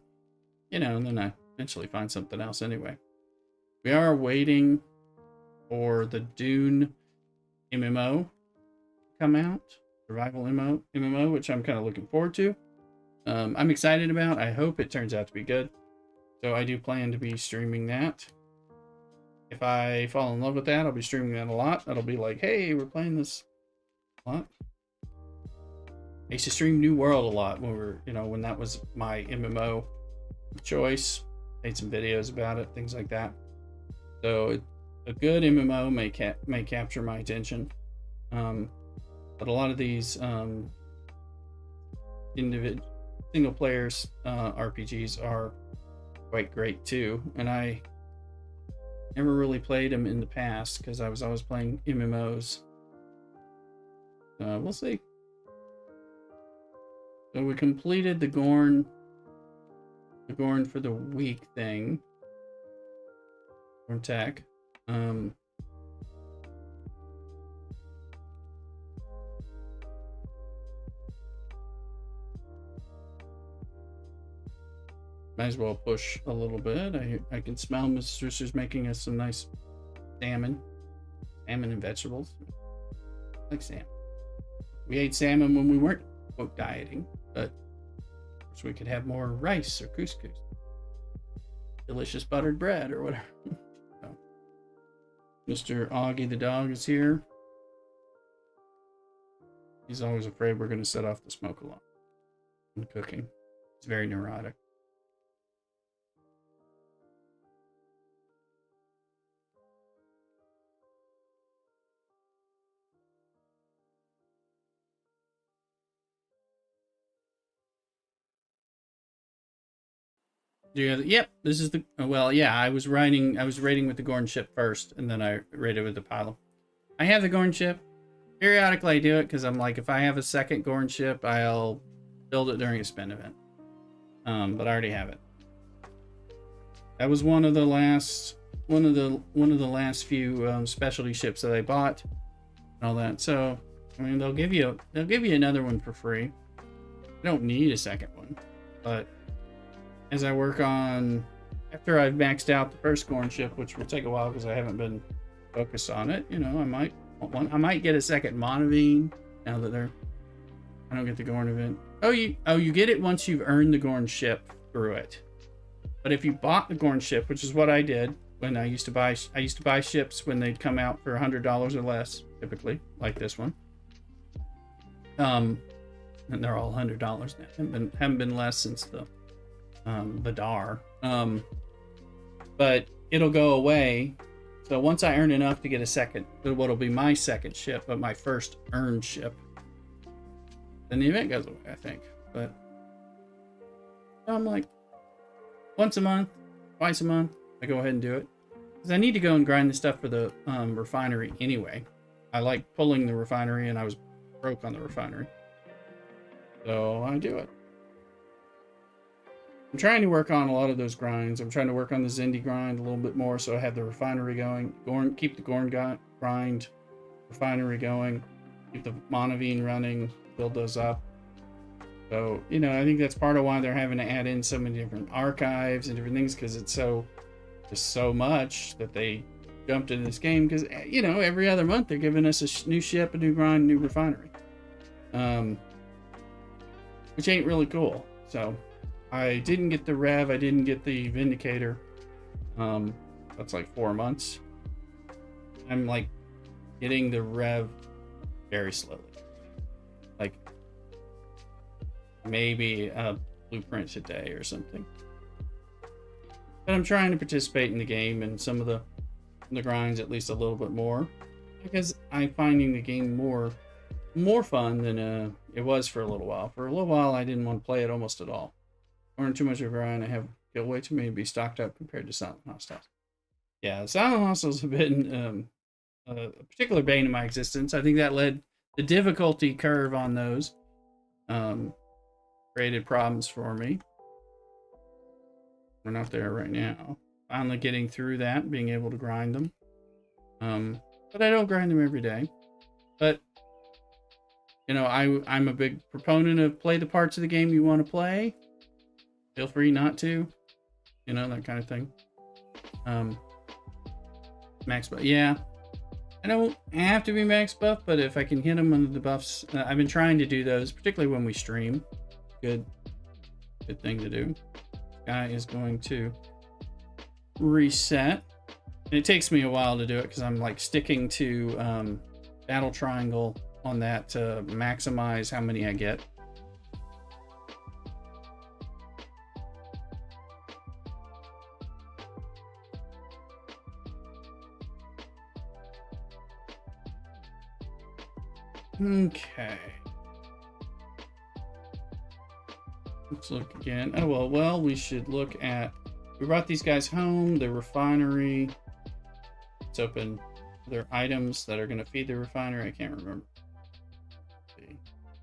and then I eventually find something else anyway. We are waiting for the Dune MMO to come out, survival MMO, which I'm kind of looking forward to. I'm excited about. I hope it turns out to be good. So I do plan to be streaming that. If I fall in love with that, I'll be streaming that a lot. That'll be like, hey, we're playing this a lot. I used to stream New World a lot when that was my MMO of choice. Made some videos about it, things like that. So a good MMO may capture my attention. But a lot of these single players RPGs are quite great too, and I never really played them in the past because I was always playing MMOs. We'll see. So we completed the Gorn for the week thing. Gorn Tech. Might as well push a little bit. I can smell Mrs. Rooster's making us some nice salmon and vegetables. I like salmon. We ate salmon when we weren't dieting, but of course we could have more rice or couscous, delicious buttered bread or whatever. So, Mr. Augie the dog is here. He's always afraid we're going to set off the smoke alarm when cooking. He's very neurotic. Yep, this is the I was raiding with the Gorn ship first, and then I raided with the Pylum. I have the Gorn ship. Periodically I do it because I'm like, if I have a second Gorn ship, I'll build it during a spin event. But I already have it. That was one of the last few specialty ships that I bought and all that. So I mean, they'll give you another one for free. I don't need a second one, but as I work on, after I've maxed out the first Gorn ship, which will take a while because I haven't been focused on it, I might want one. I might get a second Monavine now that I don't get the Gorn event. You get it once you've earned the Gorn ship through it. But if you bought the Gorn ship, which is what I did when I used to buy ships when they'd come out for $100 or less, typically, like this one. And they're all $100 now. Haven't been less since the Dar. But it'll go away. So once I earn enough to get a second, what'll be my second ship, but my first earned ship, then the event goes away, I think. But I'm like, once a month, twice a month, I go ahead and do it. Because I need to go and grind the stuff for the refinery anyway. I like pulling the refinery, and I was broke on the refinery. So I do it. I'm trying to work on a lot of those grinds. I'm trying to work on the Zindi grind a little bit more, so I have the refinery going. Keep the Gorn grind, refinery going, keep the Monavine running, build those up. So, I think that's part of why they're having to add in so many different archives and different things, because it's just so much that they jumped into this game. Because, every other month they're giving us a new ship, a new grind, a new refinery. Which ain't really cool. So I didn't get the Rev, I didn't get the Vindicator. That's like 4 months. I'm like getting the Rev very slowly. Like maybe a blueprint a day or something. But I'm trying to participate in the game and some of the grinds at least a little bit more, because I'm finding the game more fun than it was for a little while. For a little while, I didn't want to play it almost at all. Weren't too much of a grind. I have got way too many to be stocked up compared to Silent Hostiles. Yeah, Silent Hostiles have been a particular bane of my existence. I think that led the difficulty curve on those created problems for me. We're not there right now. Finally getting through that, being able to grind them. But I don't grind them every day. But you know, I'm a big proponent of play the parts of the game you want to play. Feel free not to. You know, that kind of thing. Max buff. Yeah. I don't have to be max buff, but if I can hit them on the buffs, I've been trying to do those, particularly when we stream. Good thing to do. Guy is going to reset. It takes me a while to do it because I'm like sticking to battle triangle on that to maximize how many I get. Okay. Let's look again. Oh, well, we should look at... We brought these guys home. The refinery. Let's open their items that are going to feed the refinery. I can't remember.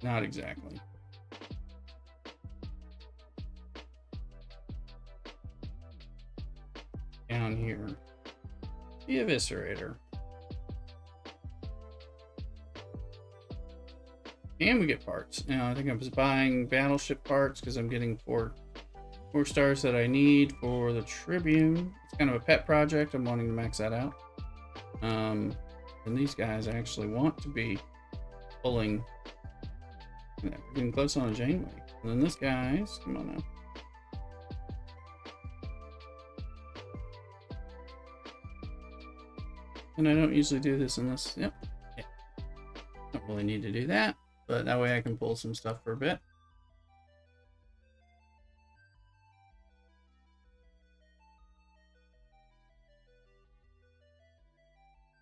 Not exactly. Down here. The Eviscerator. And we get parts. Now, I think I was buying battleship parts because I'm getting four stars that I need for the Tribune. It's kind of a pet project. I'm wanting to max that out. And these guys actually want to be pulling. Yeah, we're getting close on a Janeway. And then this guy's, come on now. And I don't usually do this unless, yep. Yeah. Don't really need to do that. But that way I can pull some stuff for a bit.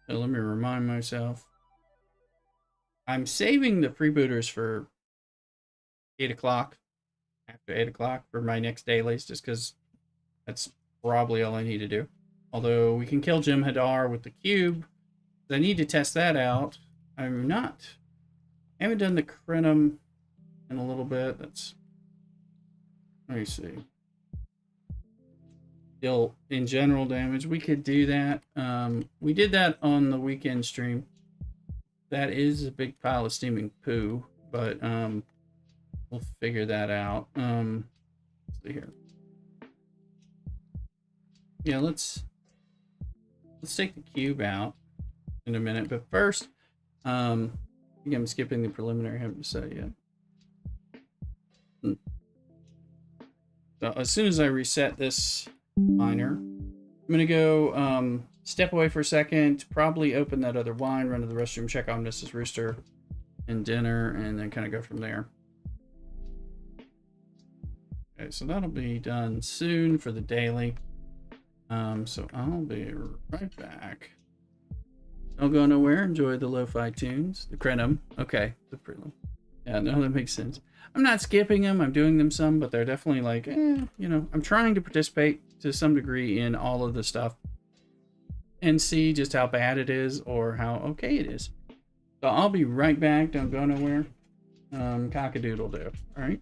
So let me remind myself. I'm saving the freebooters for 8 o'clock. After 8 o'clock for my next dailies, just because that's probably all I need to do. Although we can kill Jim Hadar with the cube. I need to test that out. I haven't done the Crenum in a little bit. Let me see. Still in general damage. We could do that. We did that on the weekend stream. That is a big pile of steaming poo, but we'll figure that out. Let's see here. Yeah, let's take the cube out in a minute, but first, I think I'm skipping the preliminary. I haven't said yet. So as soon as I reset this miner, I'm gonna go step away for a second, probably open that other wine, run to the restroom, check on Mrs. Rooster and dinner, and then kind of go from there. Okay, so that'll be done soon for the daily. So I'll be right back. Don't go nowhere. Enjoy the lo-fi tunes. The Crenum. Okay, the prelim. Yeah, no, that makes sense. I'm not skipping them. I'm doing them some, but they're definitely like, you know, I'm trying to participate to some degree in all of the stuff and see just how bad it is or how okay it is. So I'll be right back. Don't go nowhere. Cock-a-doodle do. All right.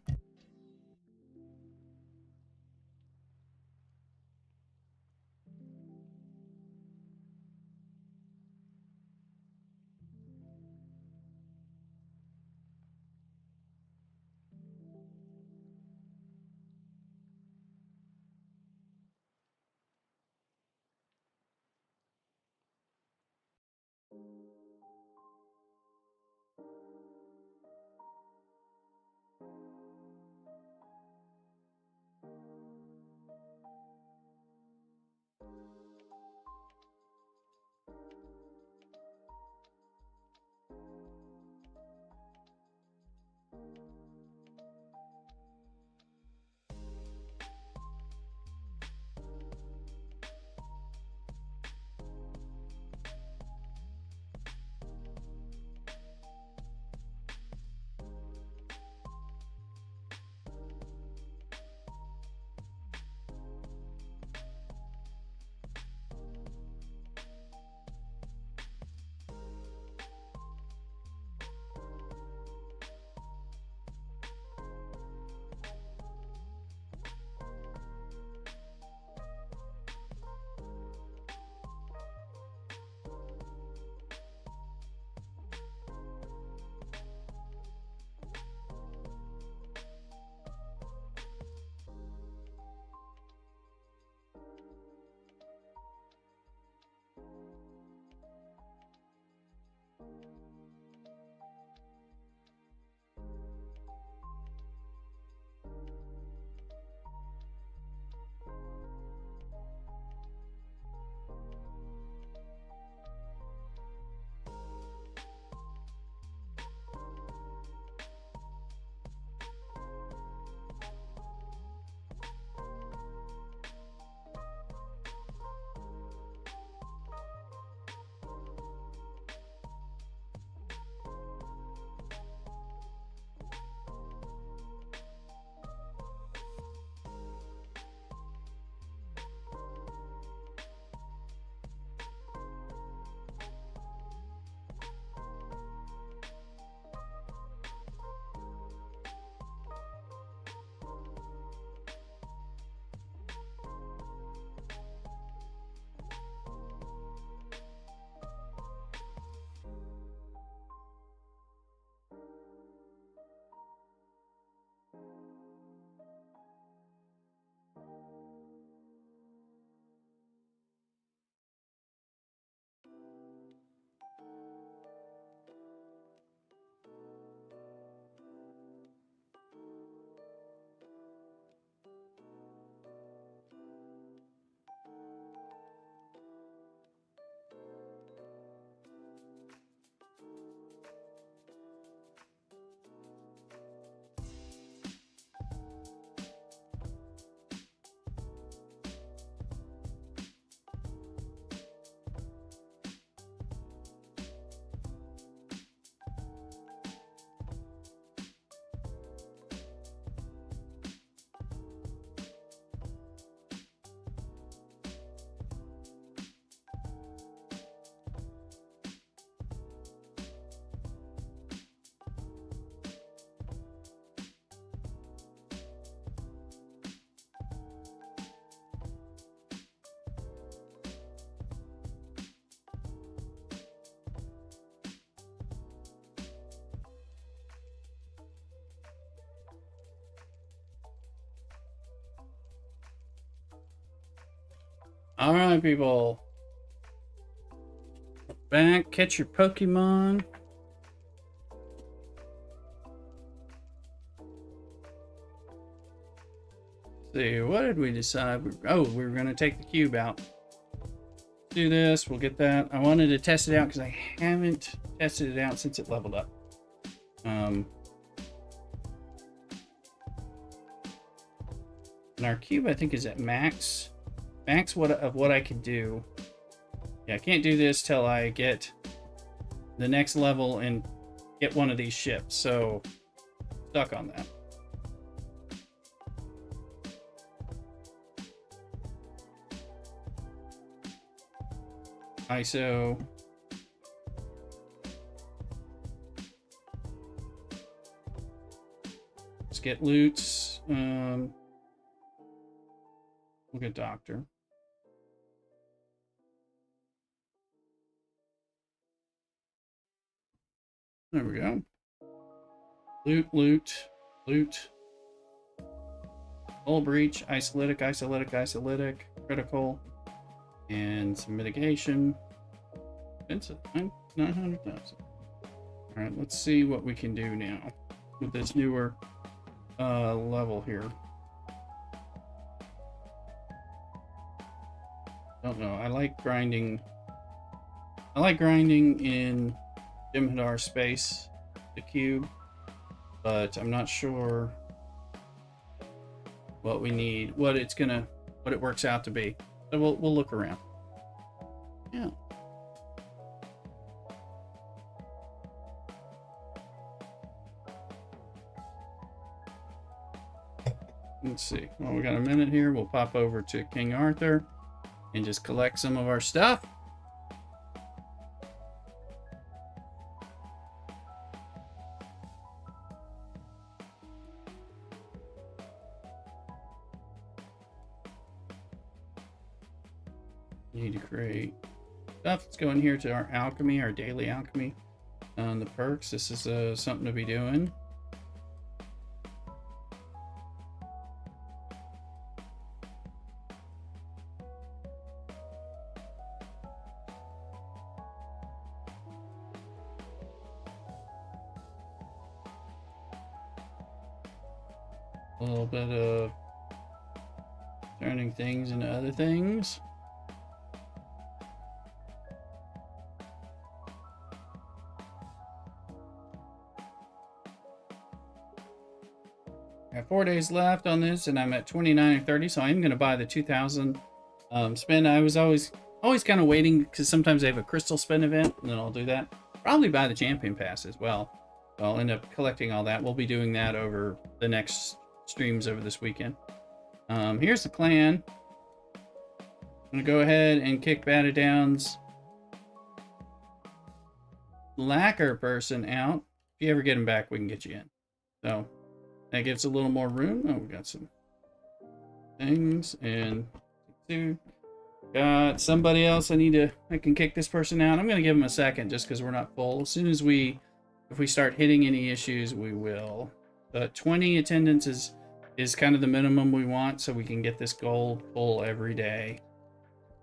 All right, people. Back, catch your Pokemon. See, what did we decide? Oh, we were going to take the cube out. Do this, we'll get that. I wanted to test it out because I haven't tested it out since it leveled up. And our cube, I think, is at max. Max of what I can do. Yeah, I can't do this till I get the next level and get one of these ships. So, stuck on that. ISO. Let's get loots. We'll get doctor. There we go. Loot, loot, loot. Hull breach, isolitic, critical. And some mitigation. Expensive. 900,000. Alright, let's see what we can do now with this newer level here. Don't know. I like grinding in Jim'Hadar space, the cube, but I'm not sure what we need, what it works out to be. So we'll look around. Yeah. Let's see. Well, we got a minute here. We'll pop over to King Arthur and just collect some of our stuff. Need to create stuff. Let's go in here to our alchemy, our daily alchemy. On the perks, this is something to be doing. A little bit of turning things into other things. I have 4 days left on this, and I'm at 29 and 30, so I'm going to buy the 2,000 spin. I was always kind of waiting because sometimes they have a crystal spin event, and then I'll do that. Probably buy the champion pass as well. So I'll end up collecting all that. We'll be doing that over the next streams over this weekend. Here's the plan. I'm going to go ahead and kick Batadown's lacquer person out. If you ever get him back, we can get you in. So that gives a little more room. Oh, we got some things, and got somebody else I can kick this person out. I'm going to give him a second just because we're not full. As soon as if we start hitting any issues, we will. But 20 attendance is kind of the minimum we want so we can get this gold full every day.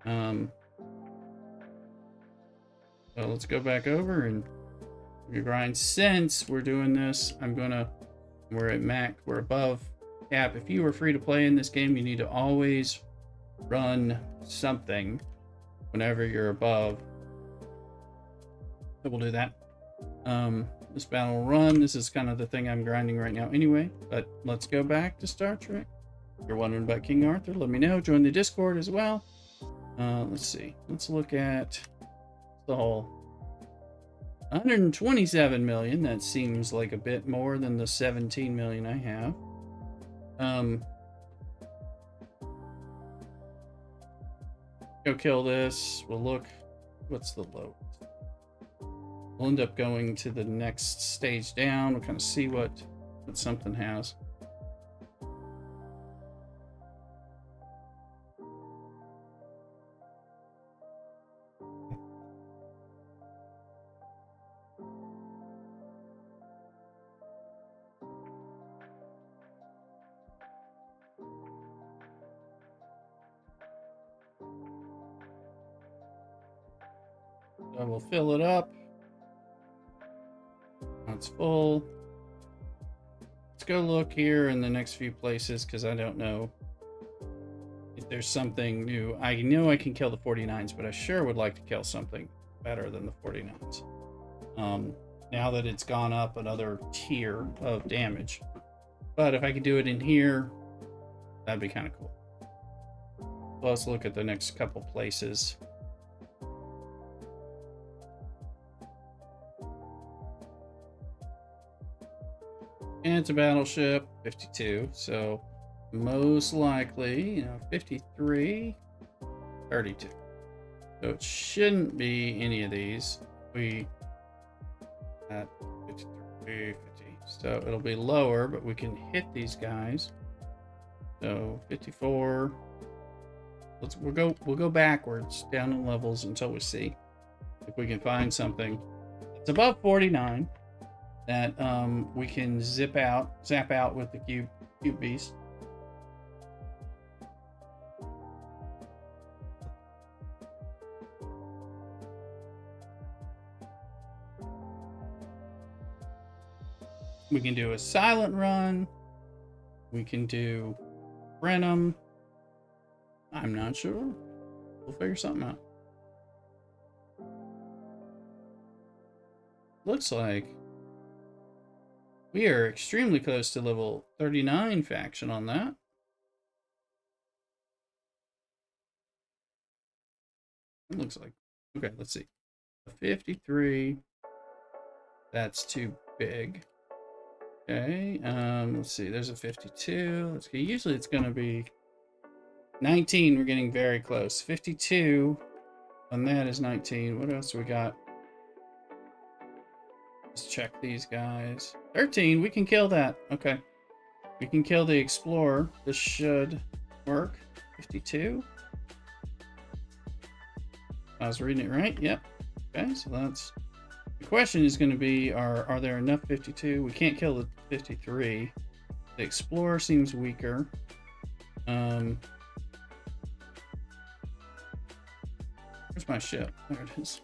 So let's go back over and grind. Since we're doing this, we're at max, we're above cap. If you were free to play in this game, you need to always run something whenever you're above. So we'll do that. This battle run, this is kind of the thing I'm grinding right now anyway, but let's go back to Star Trek. If you're wondering about King Arthur, let me know. Join the Discord as well. Let's see. Let's look at the whole 127 million. That seems like a bit more than the 17 million I have. Go kill this. We'll look. What's the low? We'll end up going to the next stage down. We'll kind of see what something has. So we'll fill it up. Now it's full. Let's go look here in the next few places because I don't know if there's something new. I know I can kill the 49s, but I sure would like to kill something better than the 49s. Now that it's gone up another tier of damage. But if I could do it in here, that'd be kind of cool. So let's look at the next couple places. And it's a battleship, 52. So most likely, 53, 32. So it shouldn't be any of these. We at 53, 50. So it'll be lower, but we can hit these guys. So 54. We'll go backwards down in levels until we see if we can find something that's above 49 that we can zap out with the cube beast. We can do a silent run. We can do Brenham. I'm not sure. We'll figure something out. Looks like we are extremely close to level 39 faction on that. It looks like. Okay, let's see. 53. That's too big. Okay, let's see. There's a 52. Let's see. Usually it's going to be 19. We're getting very close. 52. And that is 19. What else we got? Let's check these guys. 13. We can kill that. Okay. We can kill the Explorer. This should work. 52. I was reading it right. Yep. Okay, so that's... The question is going to be, are there enough 52? We can't kill the 53. The Explorer seems weaker. Where's my ship? There it is.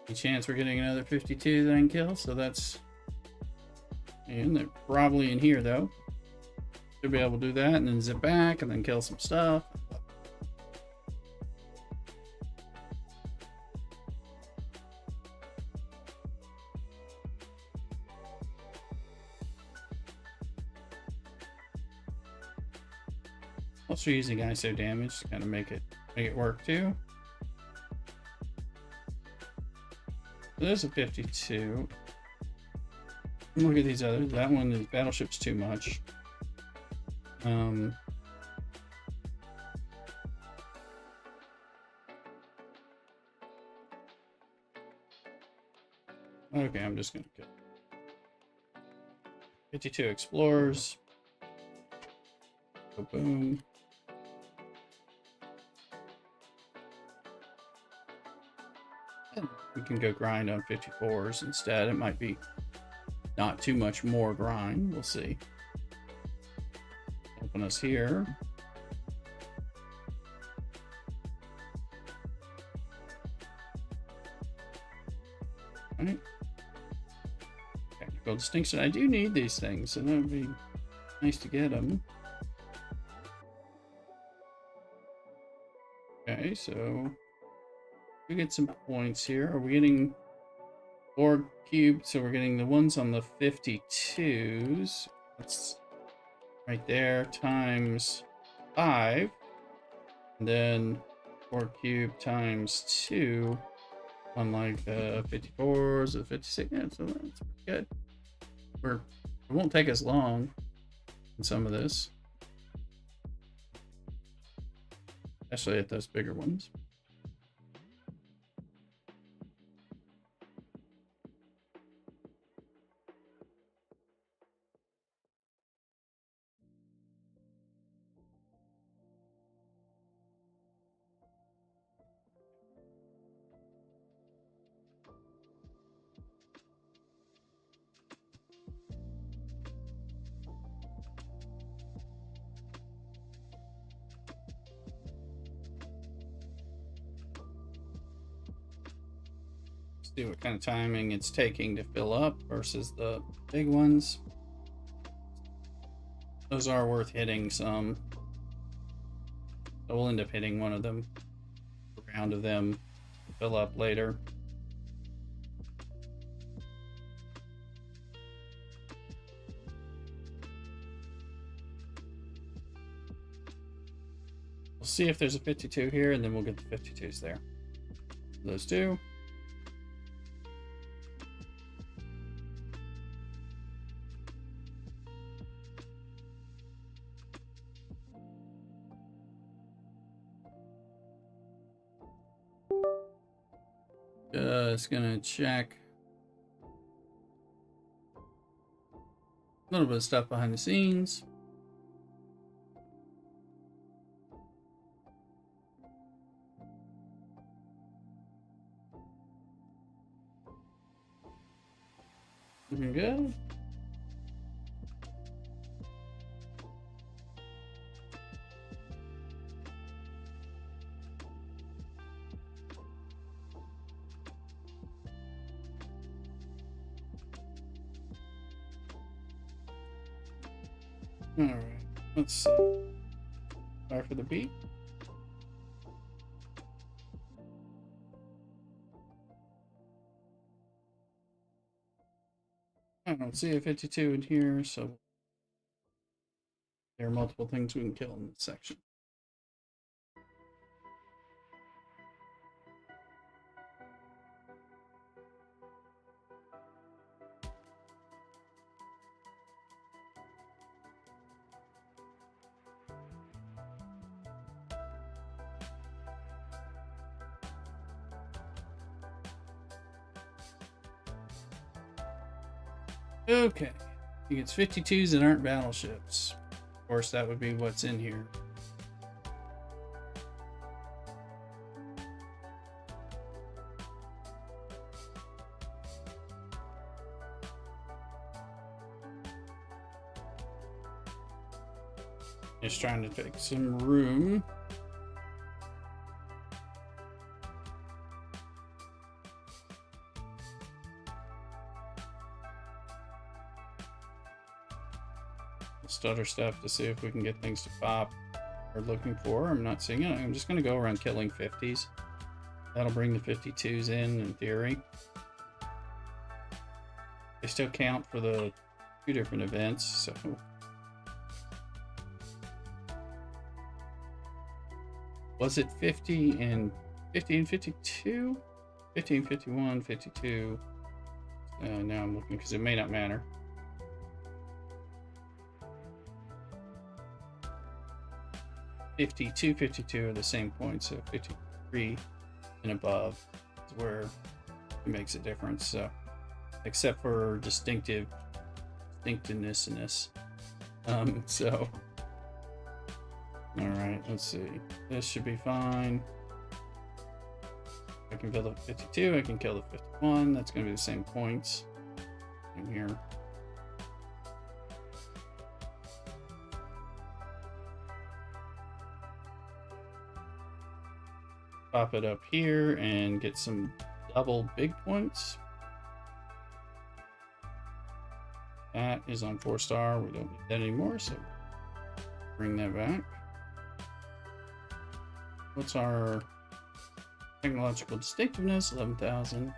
Any chance we're getting another 52 that I can kill? So that's... And they're probably in here, though. Should be able to do that, and then zip back, and then kill some stuff. Also using ISO damage to kind of make it work too. So there's a 52. Look at these others. That one, the battleship's too much. Okay, I'm just gonna kill 52 Explorers. Go boom. We can go grind on 54s instead. It might be not too much more grind. We'll see. Open us here. All right. Technical distinction. I do need these things, so that would be nice to get them. Okay, so we get some points here. Are we getting 4 cubed? So we're getting the ones on the 52s. That's right there times 5. And then 4 cubed times 2 on like the 54s or the 56. Yeah, so that's pretty good. It won't take us long in some of this. Especially at those bigger ones. See what kind of timing it's taking to fill up versus the big ones. Those are worth hitting some. So we'll end up hitting one of them, a round of them to fill up later. We'll see if there's a 52 here, and then we'll get the 52s there. Those two. Just gonna check a little bit of stuff behind the scenes. Looking good. All right, let's see. Sorry for the beat. I don't see a 52 in here, so there are multiple things we can kill in this section. Okay, he gets 52s that aren't battleships. Of course, that would be what's in here. Just trying to take some room. Stutter stuff to see if we can get things to pop we're looking for. I'm not seeing it. I'm just going to go around killing 50s. That'll bring the 52s in theory. They still count for the two different events, so was it 50 and 52? 50 and 51, 52. Now I'm looking because it may not matter. 52, 52 are the same points, so 53 and above is where it makes a difference. So, except for distinctiveness. So, all right, let's see. This should be fine. I can kill the 52. I can kill the 51. That's going to be the same points in here. Pop it up here and get some double big points. That is on 4-star. We don't need that anymore, so bring that back. What's our technological distinctiveness? 11,000.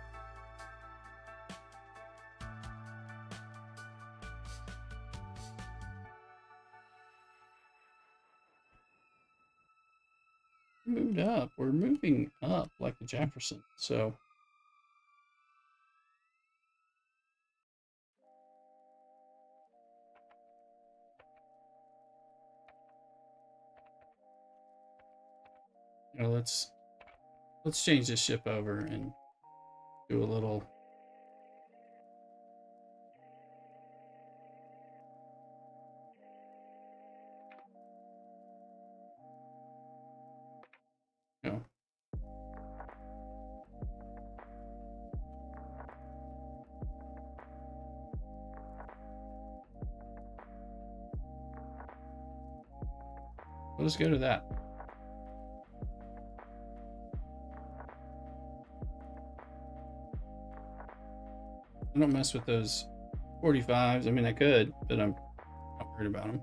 Moved up. We're moving up like the Jefferson. So you know, let's change this ship over and do a little no. Let's go to that. I don't mess with those 45s. I mean, I could, but I'm not worried about them.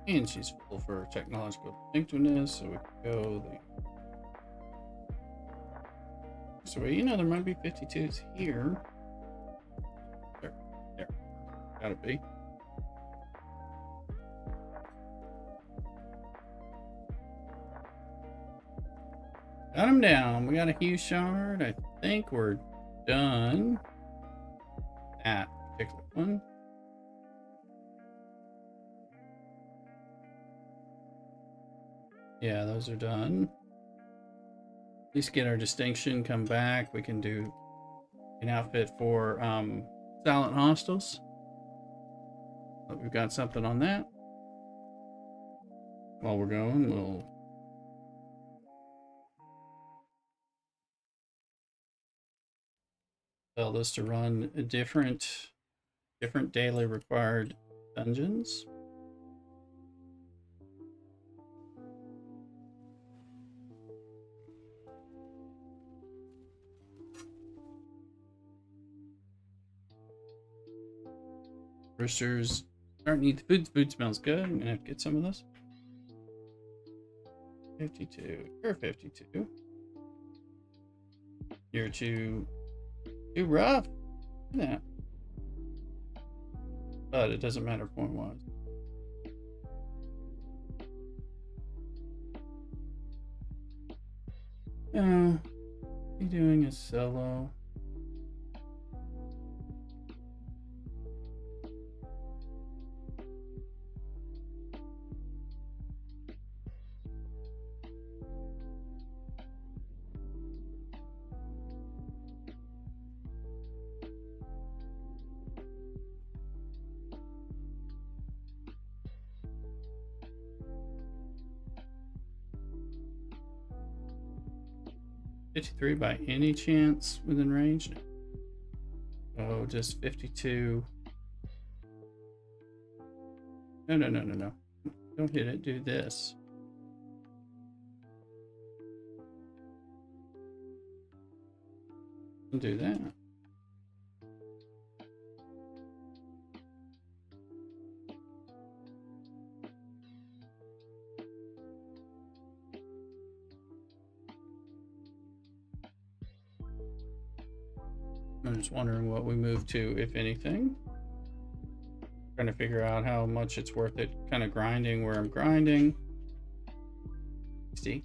And she's full for technological distinctiveness, so we can go so you know there might be 52s here. There, gotta be. Got him down. We got a Hue shard. I think we're done. That particular one. Yeah, those are done. At least get our distinction, come back. We can do an outfit for Silent Hostiles. But we've got something on that. While we're going, we'll tell this to run a different daily required dungeons. Roosters aren't need the food. The food smells good. I'm gonna have to get some of this. 52. You're 52. You're too rough. Look at that. But it doesn't matter point wise. You doing a solo? $53 by any chance within range? Oh, just 52. No. Don't hit it. Do this. And do that. I'm just wondering what we move to, if anything. Trying to figure out how much it's worth it kind of grinding where I'm grinding. See?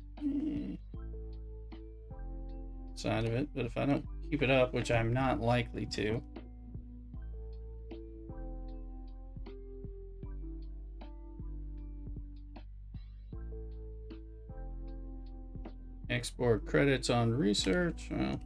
Side of it, but if I don't keep it up, which I'm not likely to. Export credits on research. Well,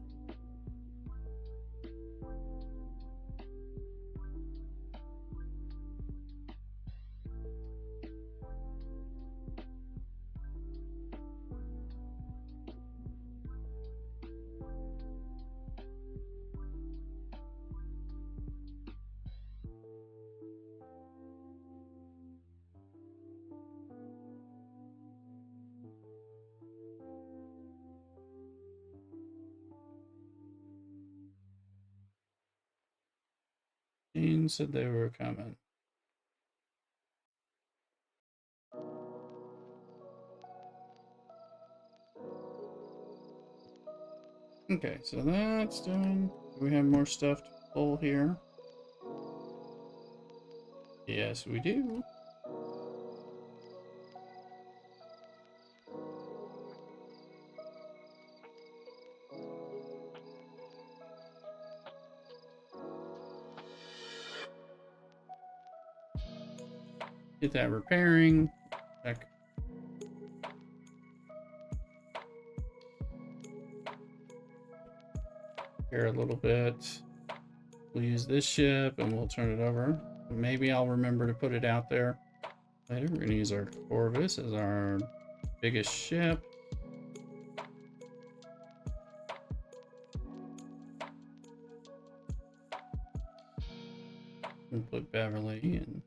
Dean said they were coming. Okay, so that's done. Do we have more stuff to pull here? Yes, we do. Get that repairing. Back. here a little bit. We'll use this ship and we'll turn it over. Maybe I'll remember to put it out there later. We're gonna use our Corvus as our biggest ship. We'll put Beverly and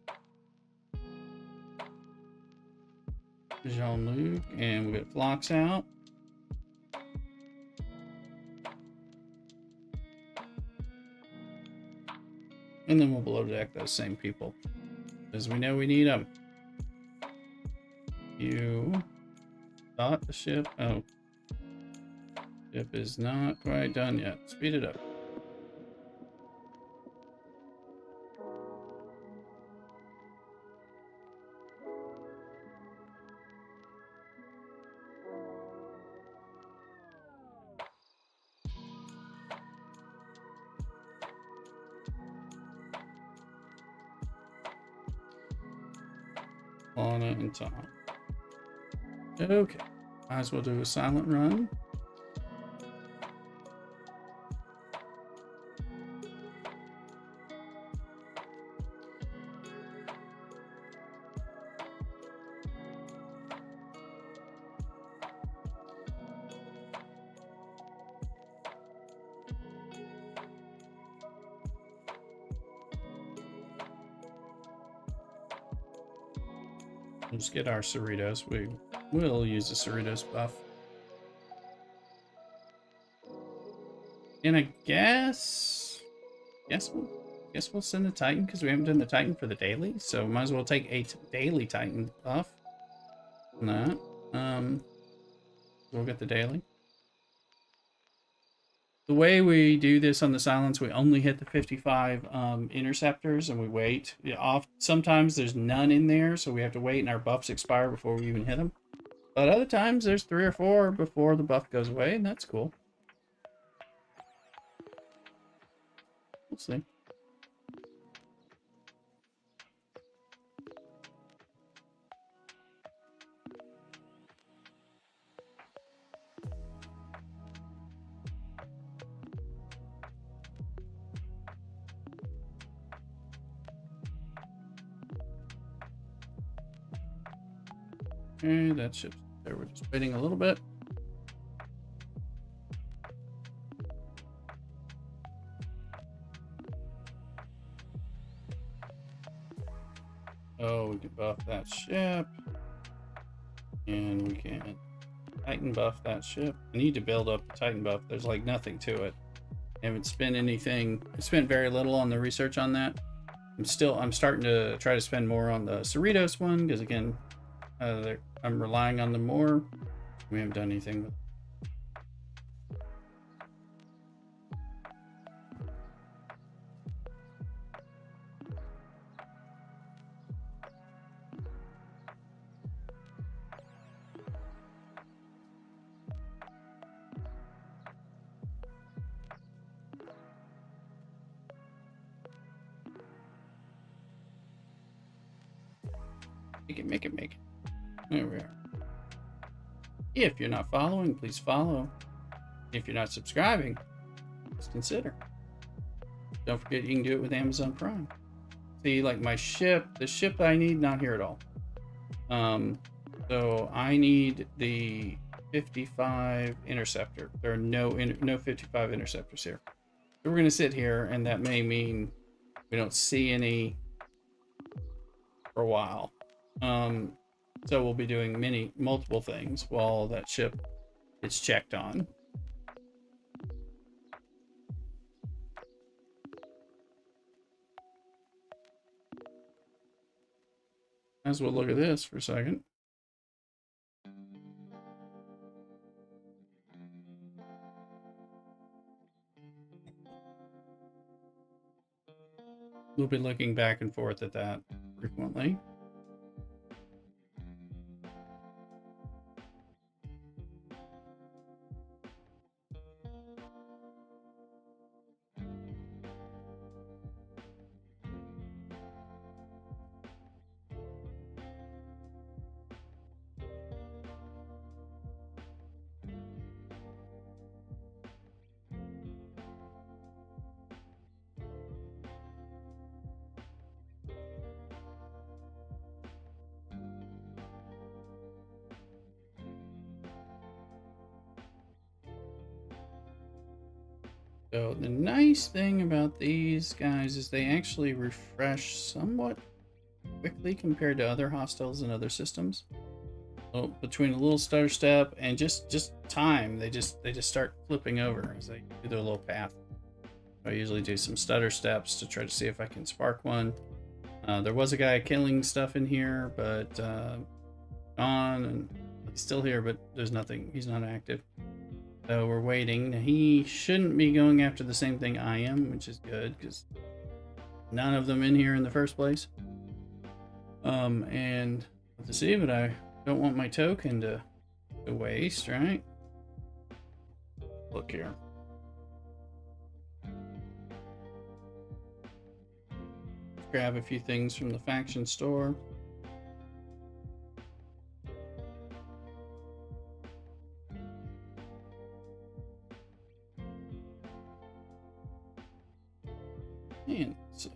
Jean-Luc, and we'll get Phlox out. And then we'll below deck those same people, because we know we need them. You thought the ship? Oh, ship is not quite done yet. Speed it up. Lana and Tom. Okay, might as well do a silent run. We'll just get our Cerritos. We will use the Cerritos buff. And I guess we'll send the Titan, because we haven't done the Titan for the daily, so might as well take a daily Titan buff on that. We'll get the daily. The way we do this on the silence, we only hit the 55 interceptors and we wait. Sometimes there's none in there, so we have to wait and our buffs expire before we even hit them. But other times there's 3 or 4 before the buff goes away, and that's cool. We'll see. Okay, that ship's there. We're just waiting a little bit. Oh, we can buff that ship. And we can Titan buff that ship. I need to build up the Titan buff. There's like nothing to it. I haven't spent anything. I spent very little on the research on that. I'm starting to try to spend more on the Cerritos one, because again, I'm relying on them more. We haven't done anything with it. Make it. There we are. If you're not following, please follow. If you're not subscribing, please consider. Don't forget you can do it with Amazon Prime. See, like my ship, the ship I need, not here at all. So I need the 55 interceptor. There are no 55 interceptors here. So we're gonna sit here, and that may mean we don't see any for a while. So we'll be doing multiple things while that ship gets checked on. As well, look at this for a second. We'll be looking back and forth at that frequently. So the nice thing about these guys is they actually refresh somewhat quickly compared to other hostiles and other systems. So between a little stutter step and just time, they just start flipping over as they do their little path. I usually do some stutter steps to try to see if I can spark one. There was a guy killing stuff in here, but gone, and he's still here, but there's nothing. He's not active. So we're waiting. Now, he shouldn't be going after the same thing I am, which is good because none of them in here in the first place. And to see, but I don't want my token to waste, right? Look here. Grab a few things from the faction store. And let's see.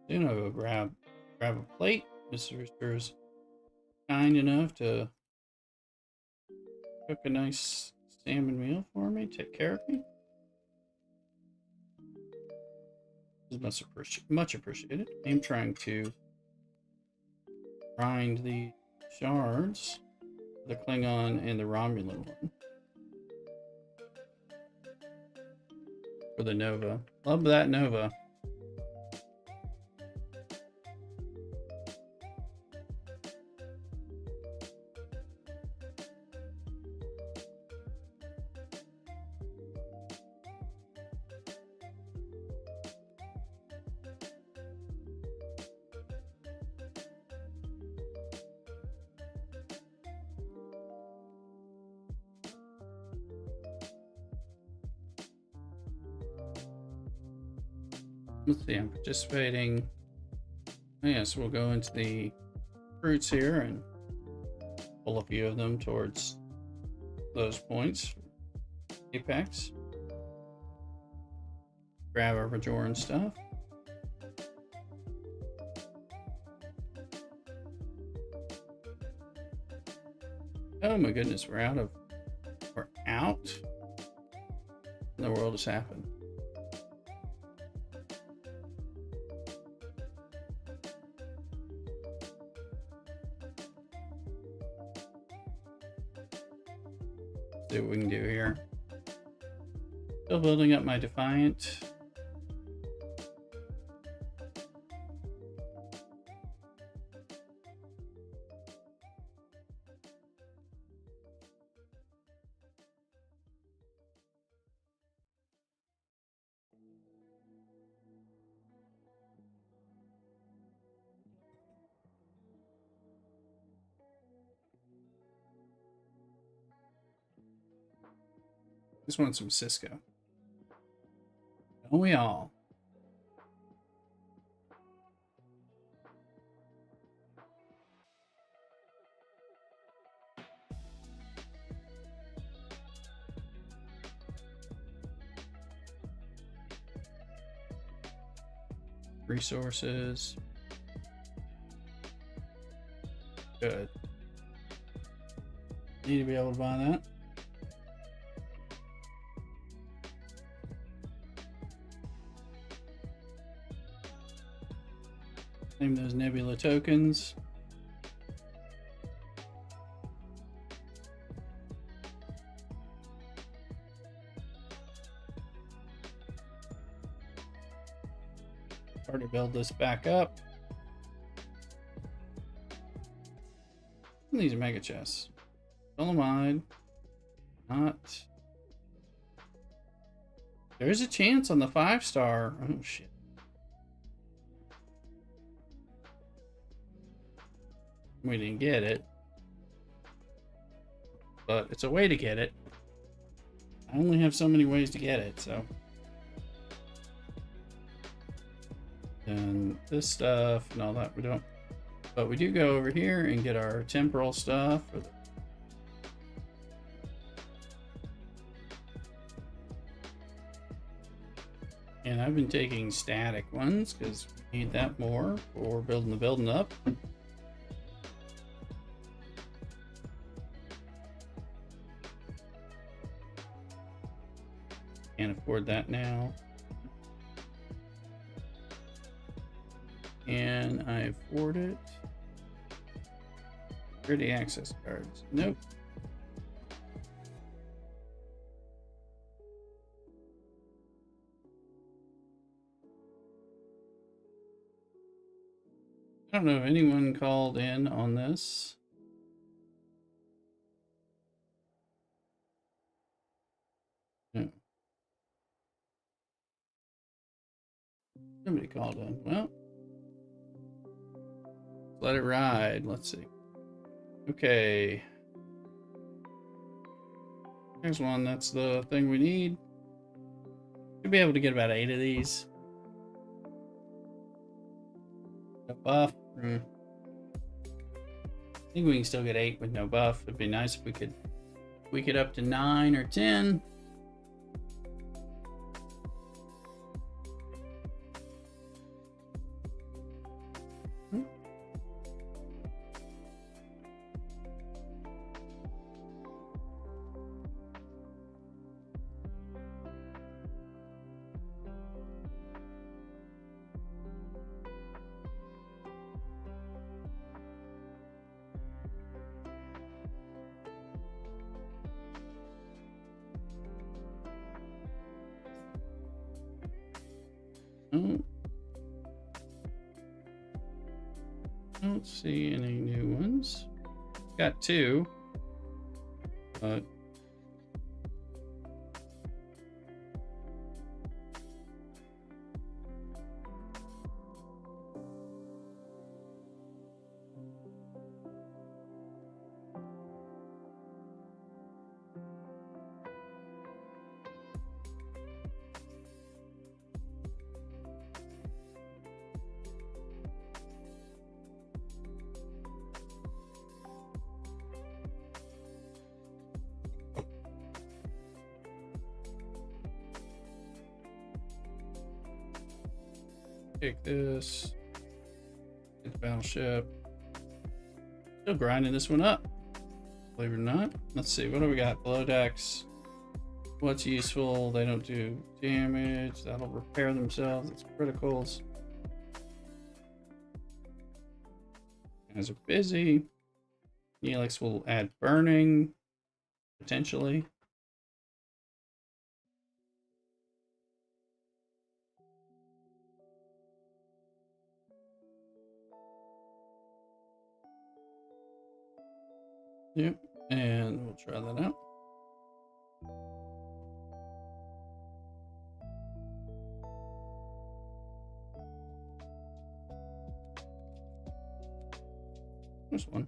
Then I'll go grab a plate. Mr. Rooster's kind enough to cook a nice salmon meal for me, take care of me. This is much appreciated. I'm trying to grind the shards, the Klingon and the Romulan one. For the Nova. Love that Nova. Let's see, I'm participating. Oh, yes, we'll go into the fruits here and pull a few of them towards those points. Apex. Grab our Bajoran stuff. Oh my goodness, we're out. The world has happened. See what we can do here. Still building up my Defiant. Just want some Cisco. Don't we all? Resources. Good. Need to be able to buy that. Claim those Nebula tokens. Start to build this back up. These are mega chests. Dolomide. Not. There's a chance on the 5-star. Oh shit. We didn't get it, but it's a way to get it. I only have so many ways to get it, so. And this stuff and all that we don't, but we do go over here and get our temporal stuff. And I've been taking static ones because Need that more for building the building up. Can't afford that now. Can I afford it? 30 access cards. Nope. I don't know if anyone called in on this. No. Somebody called in. Well, let it ride. Let's see. Okay. Here's one. That's the thing we need. Should be able to get about 8 of these. No buff. I think we can still get 8 with no buff. It'd be nice if we could up to 9 or 10. Oh. Don't see any new ones. Got 2, but take this. Get the battleship. Still grinding this one up, believe it or not. Let's see, what do we got? Below decks. What's useful? They don't do damage. That'll repair themselves. It's criticals. Guys are busy. Neelix will add burning, potentially. Yep, and we'll try that out. There's one.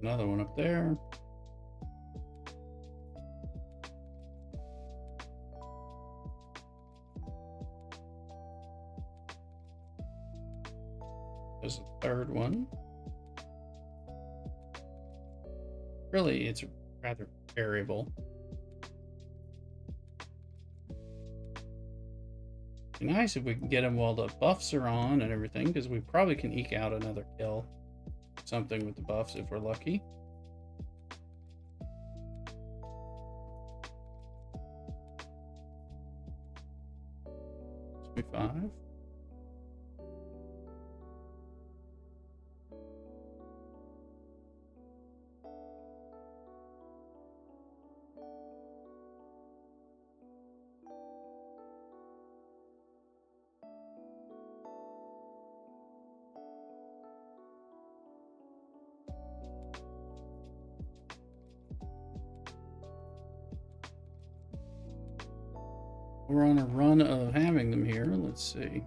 Another one up there. There's a third one. Really, it's rather variable. Be nice if we can get them while the buffs are on and everything, because we probably can eke out another kill. Something with the buffs if we're lucky. Let's be 5. We're on a run of having them here. Let's see.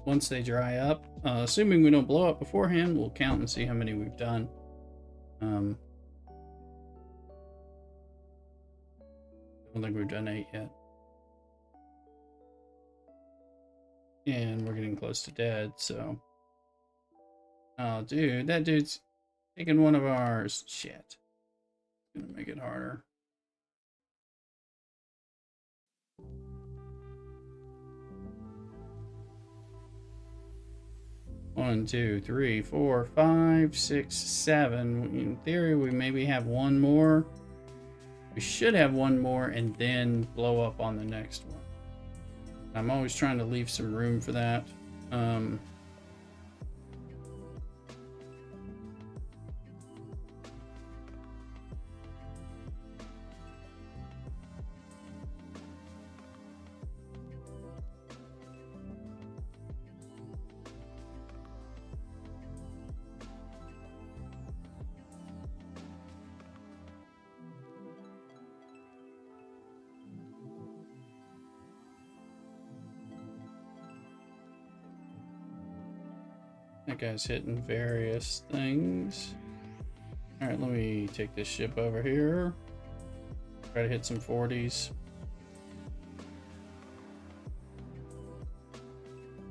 Once they dry up, assuming we don't blow up beforehand, we'll count and see how many we've done. I don't think we've done 8 yet. And we're getting close to dead, so... Oh, dude, that dude's Taking one of ours. Shit. Gonna make it harder. One, two, three, four, five, six, seven. In theory, we maybe have one more. We should have one more and then blow up on the next one. I'm always trying to leave some room for that. That guy's hitting various things. Alright, let me take this ship over here. Try to hit some 40s.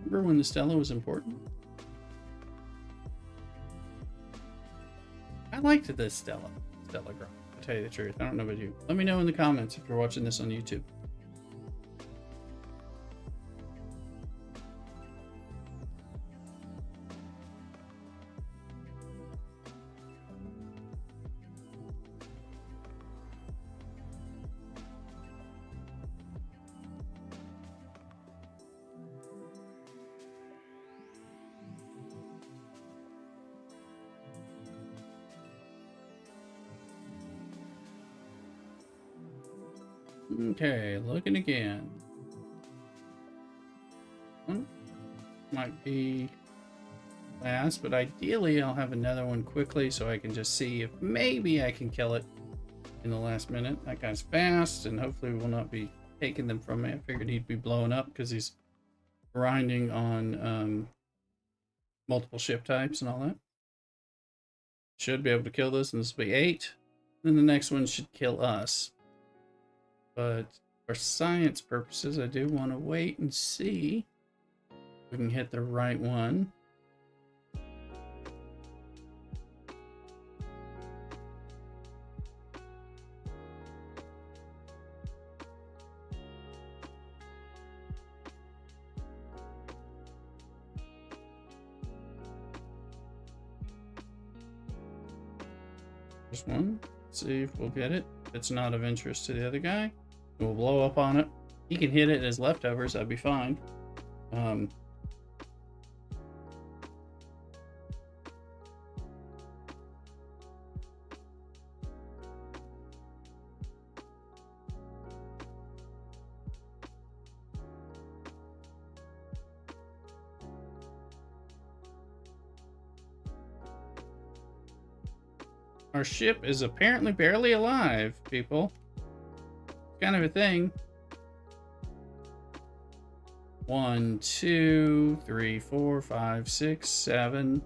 Remember when the Stella was important? I liked the Stella girl, to tell you the truth. I don't know about you. Let me know in the comments if you're watching this on YouTube. Okay, looking again. One might be last, but ideally I'll have another one quickly so I can just see if maybe I can kill it in the last minute. That guy's fast, and hopefully we will not be taking them from me. I figured he'd be blowing up because he's grinding on multiple ship types and all that. Should be able to kill this, and this will be 8. Then the next one should kill us. But for science purposes, I do want to wait and see if we can hit the right one. There's one. Let's see if we'll get it. If it's not of interest to the other guy, we'll blow up on it. He can hit it as leftovers, that'd be fine. Our ship is apparently barely alive, people. Kind of a thing. 1, 2, 3, 4, 5, 6, 7,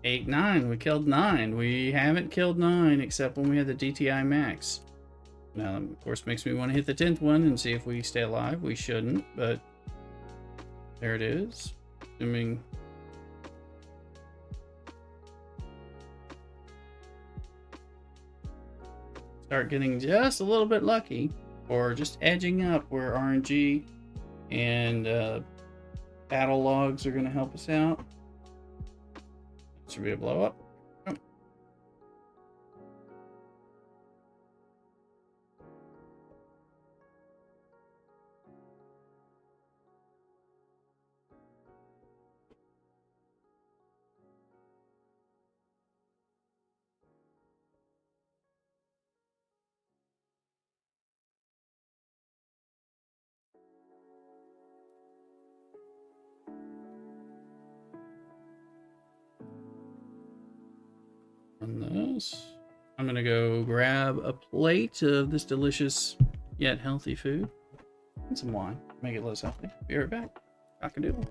8, 9. We killed 9. We haven't killed 9 except when we had the DTI max. Now, that, of course, makes me want to hit the 10th one and see if we stay alive. We shouldn't, but there it is. Assuming... start getting just a little bit lucky, or just edging up where RNG and battle logs are going to help us out. Should be a blow up. Oh. On this, I'm gonna go grab a plate of this delicious yet healthy food and some wine. Make it less healthy. Be right back. Cock-a-doodle.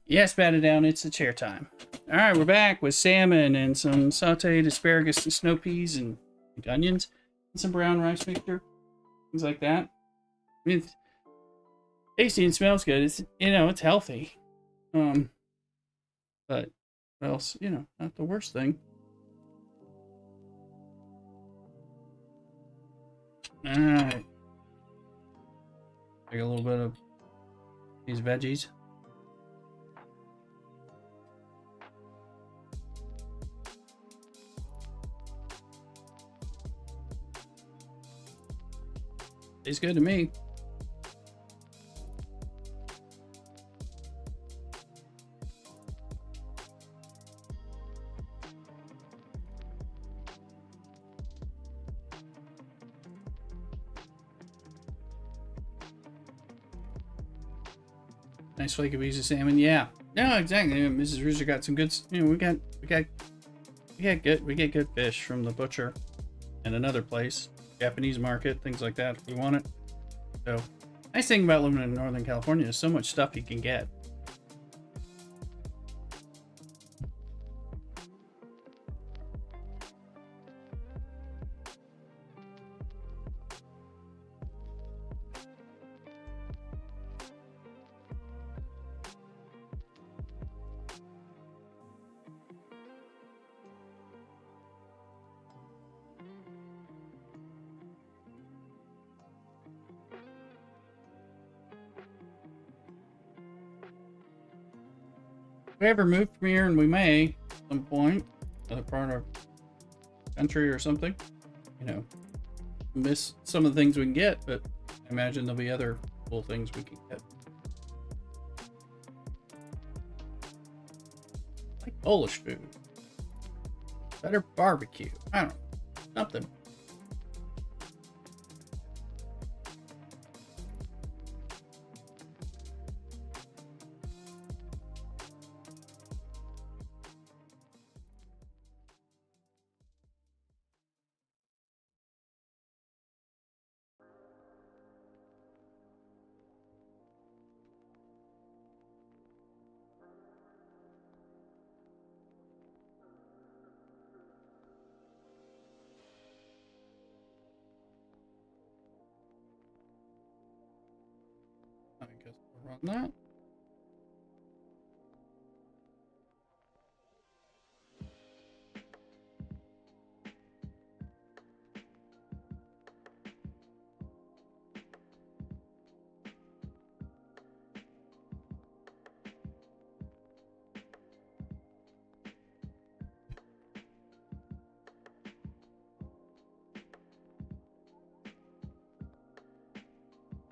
Yes, bat it down. It's the chair time. All right, we're back with salmon and some sauteed asparagus and snow peas and onions and some brown rice mixture, things like that. I mean, it's tasty and smells good. It's, you know, it's healthy. But what else? You know, not the worst thing. All right. Take a little bit of these veggies. Tastes good to me. Nice flake of piece of salmon. Yeah. No, exactly. Mrs. Rooster got some good. You know, we get good fish from the butcher and another place, Japanese market, things like that. If we want it. So, nice thing about living in Northern California is so much stuff you can get. If we ever move from here, and we may at some point, another part of our country or something, you know, miss some of the things we can get, but I imagine there'll be other cool things we can get. Like Polish food. Better barbecue. I don't know. Something. I guess we'll run that.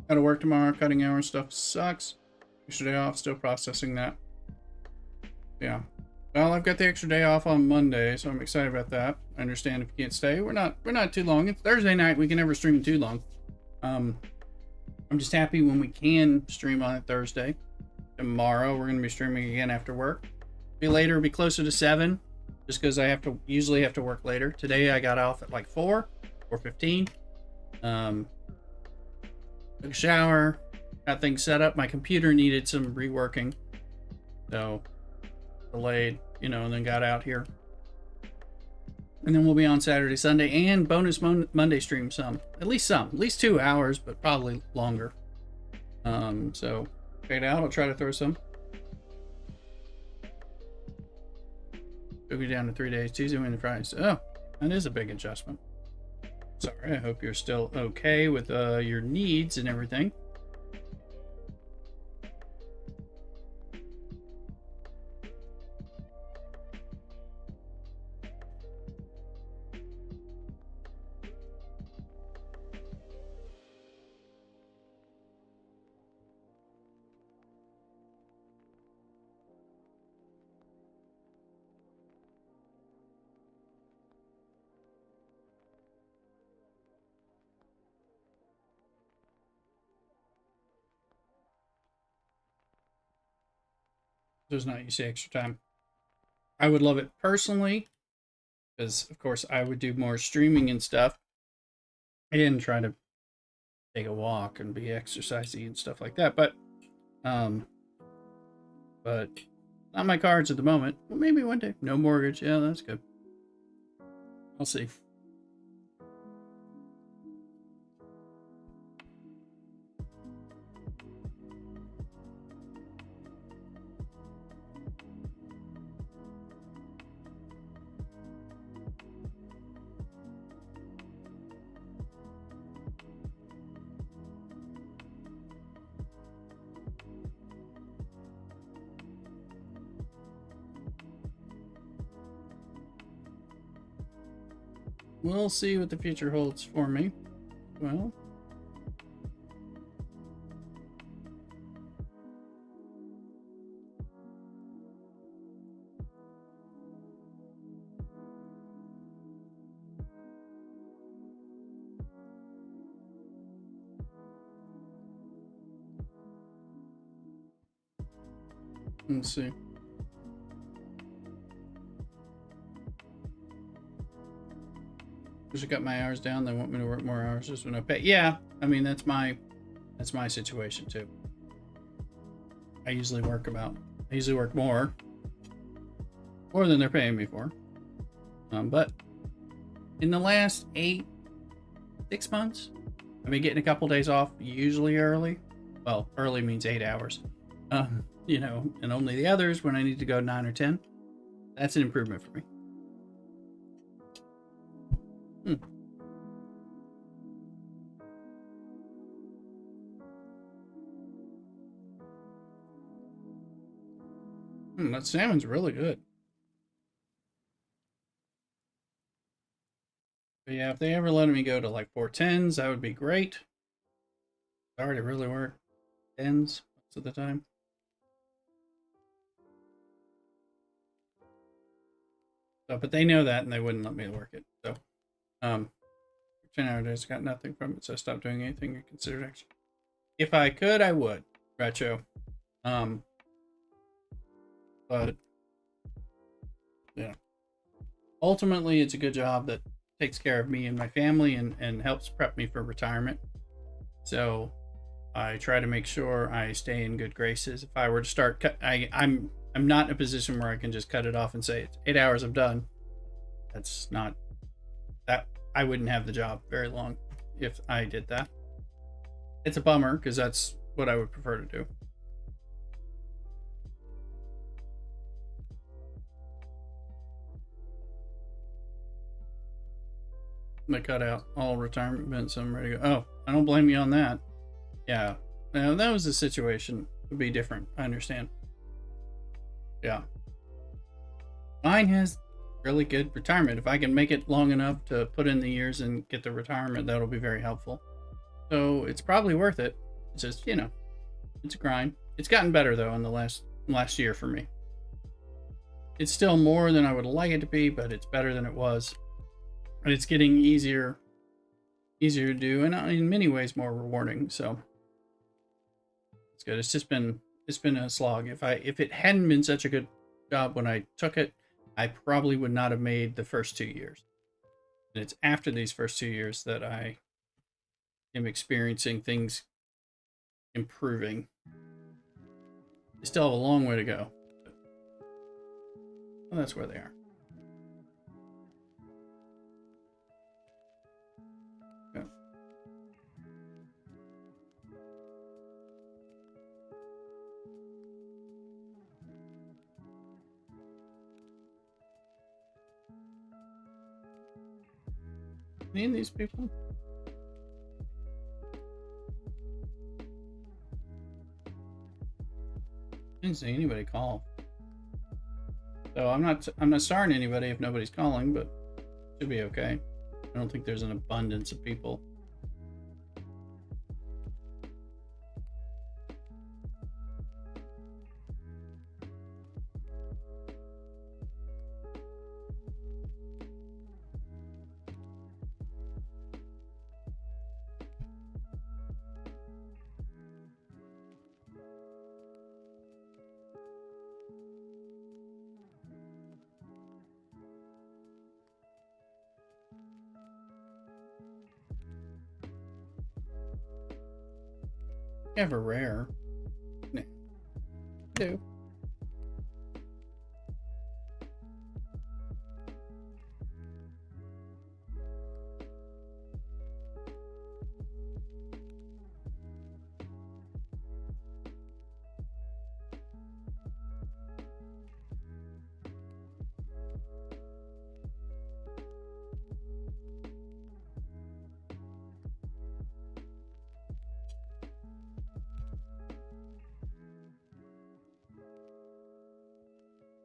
Gotta work tomorrow, cutting hour stuff sucks. Extra day off, still processing that. Yeah. Well, I've got the extra day off on Monday, so I'm excited about that. I understand if you can't stay. We're not too long. It's Thursday night, we can never stream too long. I'm just happy when we can stream on a Thursday. Tomorrow we're gonna be streaming again after work. Be later, be closer to 7, just because I usually have to work later. Today I got off at like 4:15. Took a shower, got things set up. My computer needed some reworking, so delayed, you know, and then got out here. And then we'll be on Saturday, Sunday, and bonus Monday stream at least 2 hours, but probably longer. So check it out. I'll try to throw some. Took me down to 3 days, Tuesday, Wednesday, Friday. So, oh, that is a big adjustment. Sorry, I hope you're still okay with your needs and everything. There's not, you say, extra time. I would love it personally, because of course I would do more streaming and stuff and try to take a walk and be exercisey and stuff like that. But but not my cards at the moment. Well, maybe one day. No mortgage. Yeah, that's good. I'll see. We'll see what the future holds for me. Well, let's see. Wish I got my hours down. They want me to work more hours just when I pay. Yeah, I mean that's my situation too. I usually work more than they're paying me for. But in the last 6 months, I've been getting a couple days off, usually early. Well, early means 8 hours. You know, and only the others when I need to go 9 or 10. That's an improvement for me. That salmon's really good. But yeah, if they ever let me go to like 410s, that would be great. I already really work 10s most of the time. So, but they know that and they wouldn't let me work it. So, 10 hour days, got nothing from it, so I stopped doing anything you considered extra. If I could, I would. Retro. But yeah. Ultimately, it's a good job that takes care of me and my family and helps prep me for retirement. So I try to make sure I stay in good graces. If I were to start, I'm not in a position where I can just cut it off and say it's 8 hours, I'm done. That's not that. I wouldn't have the job very long if I did that. It's a bummer because that's what I would prefer to do. I cut out all retirement events. I'm ready to go. Oh, I don't blame you on that. Yeah. Now, that was the situation. It would be different. I understand. Yeah. Mine has really good retirement. If I can make it long enough to put in the years and get the retirement, that'll be very helpful. So it's probably worth it. It's just, you know, it's a grind. It's gotten better though in the last year for me. It's still more than I would like it to be, but it's better than it was. And it's getting easier to do, and in many ways more rewarding. So it's good. It's been a slog. If it hadn't been such a good job when I took it, I probably would not have made the first 2 years. And it's after these first 2 years that I am experiencing things improving. They still have a long way to go. But, well, that's where they are. Any of these people? Didn't see anybody call. So I'm not starting anybody if nobody's calling, but should be okay. I don't think there's an abundance of people. Ever rare. No. I do.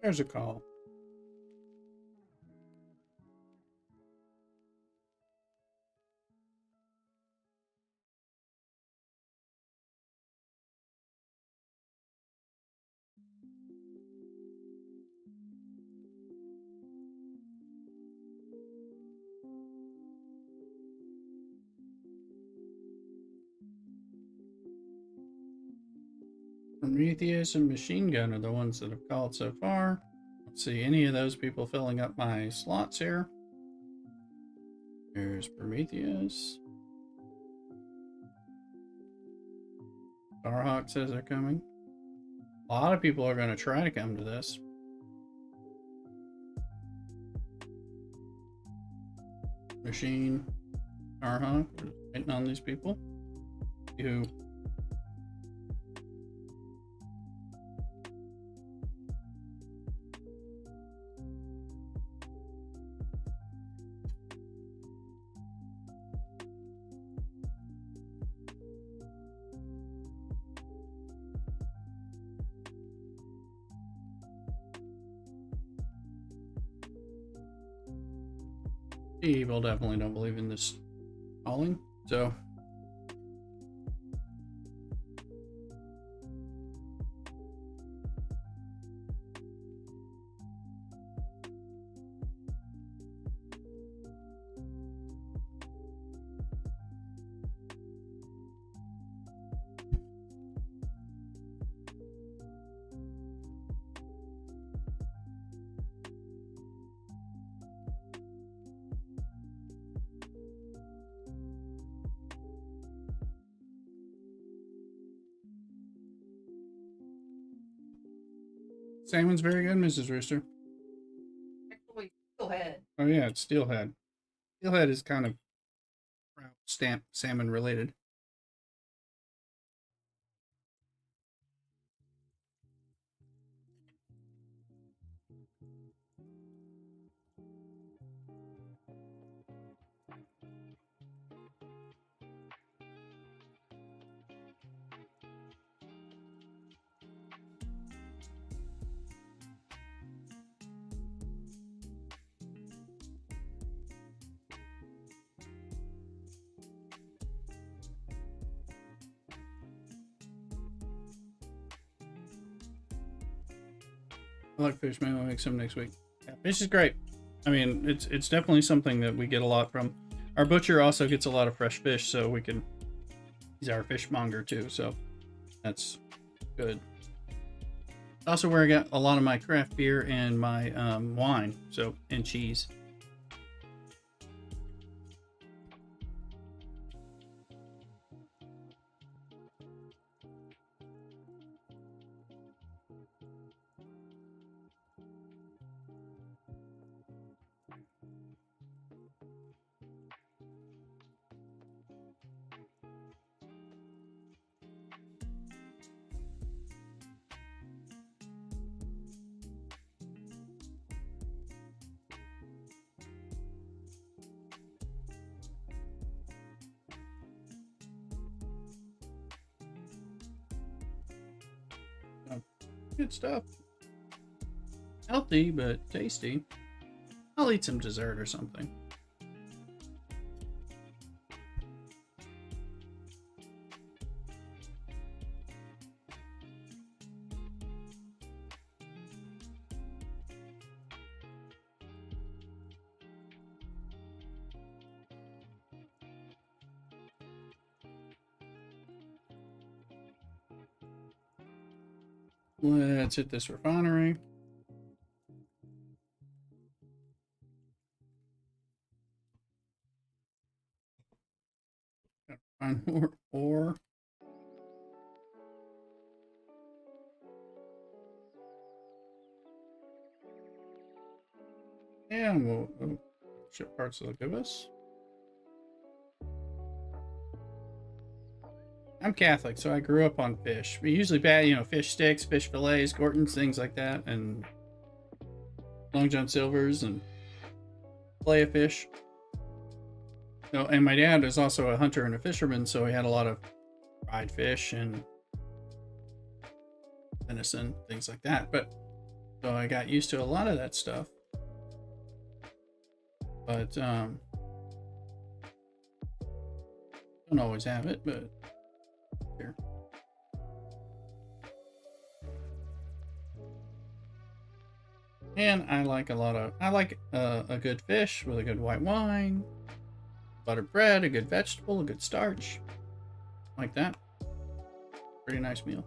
There's a call. Prometheus and Machine Gun are the ones that have called so far. Let's see any of those people filling up my slots here. Here's Prometheus. Starhawk says they're coming. A lot of people are going to try to come to this. Machine, Starhawk, we're waiting on these people. Who people definitely don't believe in this calling, so salmon's very good, Mrs. Rooster. Actually, steelhead. Oh yeah, it's steelhead. Steelhead is kind of stamp salmon related. I like fish. Maybe I'll make some next week. Yeah, fish is great. I mean, it's definitely something that we get a lot from. Our butcher also gets a lot of fresh fish, so we can. He's our fishmonger too, so that's good. Also, where I got a lot of my craft beer and my wine, so and cheese. Good stuff. Healthy, but tasty. I'll eat some dessert or something. Let's hit this refinery. Gotta find more ore. And we'll ship parts they'll give us. I'm Catholic, so I grew up on fish. We usually fish sticks, fish fillets, Gorton's, things like that, and Long John Silver's and fillet of fish. So, and my dad is also a hunter and a fisherman, so he had a lot of fried fish and venison, things like that. But So I got used to a lot of that stuff. But don't always have it, but here. And I like a good fish with a good white wine, buttered bread, a good vegetable, a good starch. Like that. Pretty nice meal.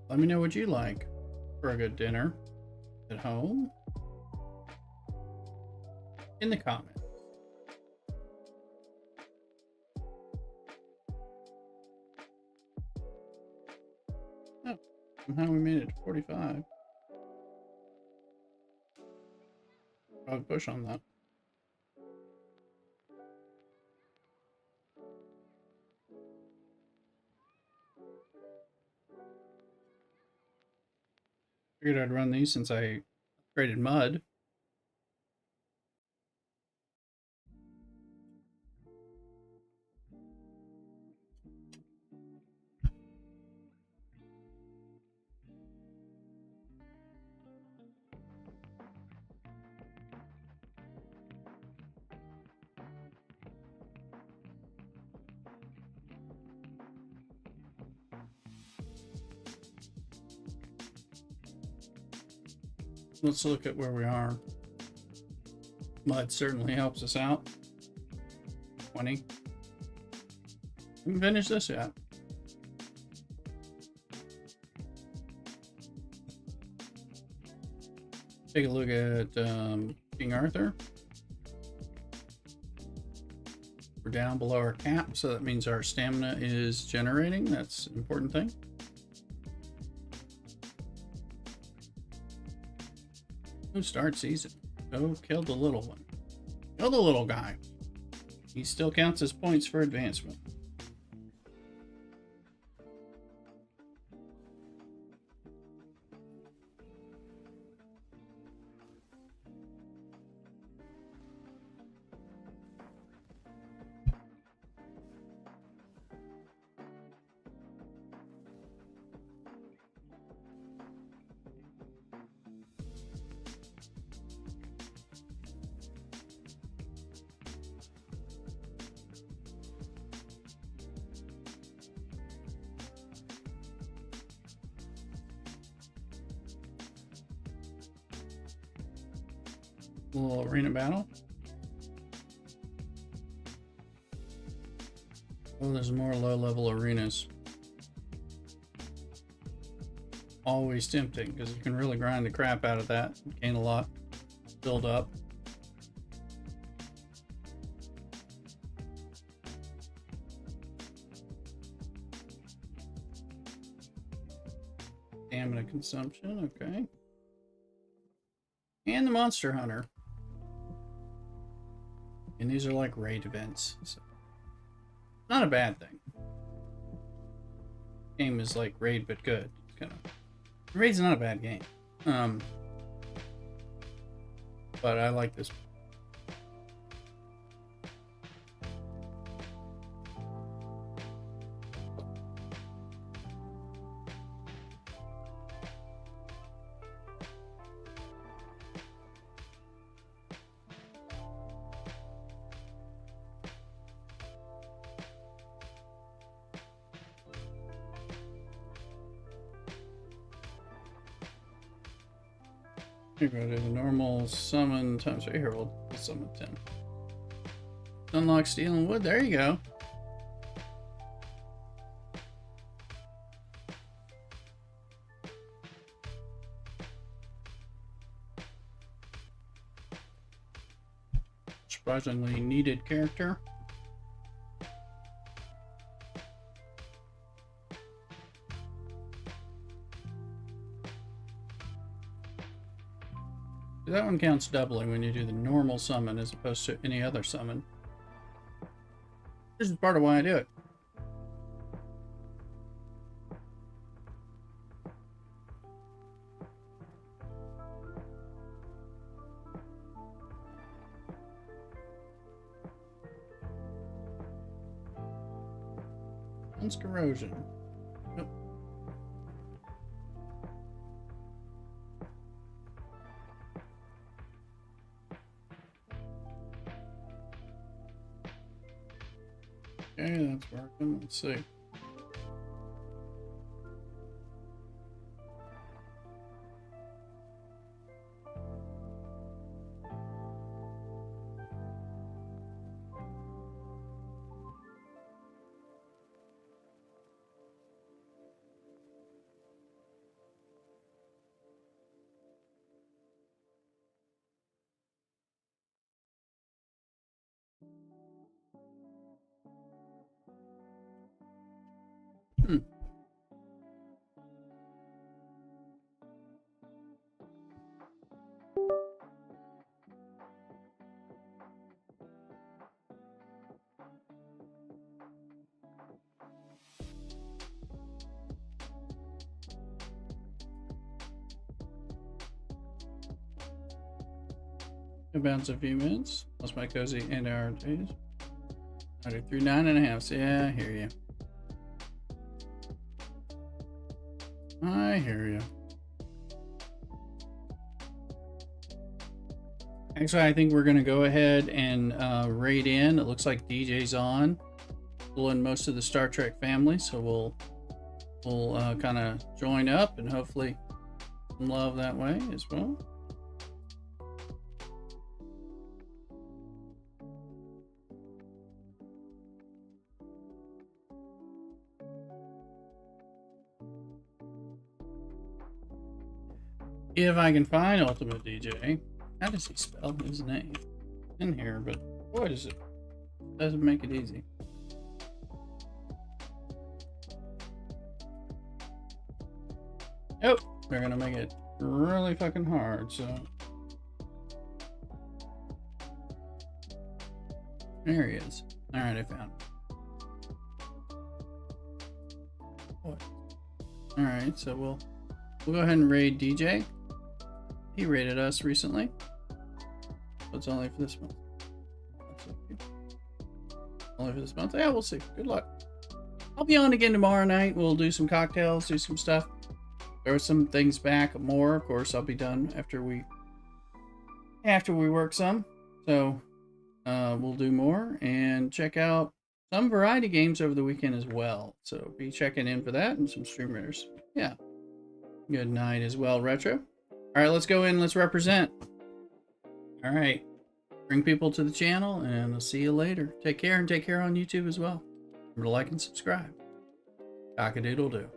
Let me know what you like for a good dinner at home in the comments. Oh, somehow we made it to 45. Probably push on that. Figured I'd run these since I upgraded mud. Let's look at where we are. Mud certainly helps us out. 20. We haven't finished this yet. Take a look at King Arthur. We're down below our cap, so that means our stamina is generating. That's an important thing. Who starts season? Go kill the little one. Kill the little guy. He still counts as points for advancement. Little arena battle. Oh, there's more low-level arenas. Always tempting because you can really grind the crap out of that. Gain a lot. Build up. Stamina consumption, okay. And the Monster Hunter. And these are like raid events, so not a bad thing. Game is like raid but good. It's kind of raid's not a bad game. But I like this. Here we go to the normal summon times 8. Here, we'll summon 10. Unlock steel and wood. There you go. Surprisingly needed character. That one counts doubly when you do the normal summon as opposed to any other summon. This is part of why I do it. Corrosion. Nope. Okay, that's working. Let's see. Bounce a few minutes. Lost my cozy and our days. 93 9.5. So yeah, I hear you. I hear you. Actually, I think we're gonna go ahead and raid in. It looks like DJ's on, pulling most of the Star Trek family, so we'll kind of join up and hopefully some love that way as well. If I can find Ultimate DJ. How does he spell his name? In here, but boy does it doesn't make it easy. Oh, they're gonna make it really fucking hard, so there he is. Alright, I found him. Alright, so we'll go ahead and raid DJ. He raided us recently. So it's only for this month. Only for this month. Yeah, we'll see. Good luck. I'll be on again tomorrow night. We'll do some cocktails, do some stuff. There are some things back more. Of course, I'll be done after we work some. So we'll do more and check out some variety games over the weekend as well. So be checking in for that and some streamers. Yeah. Good night as well, Retro. All right, let's go in. Let's represent. All right. Bring people to the channel, and I'll see you later. Take care, and take care on YouTube as well. Remember to like and subscribe. Cock-a-doodle-doo.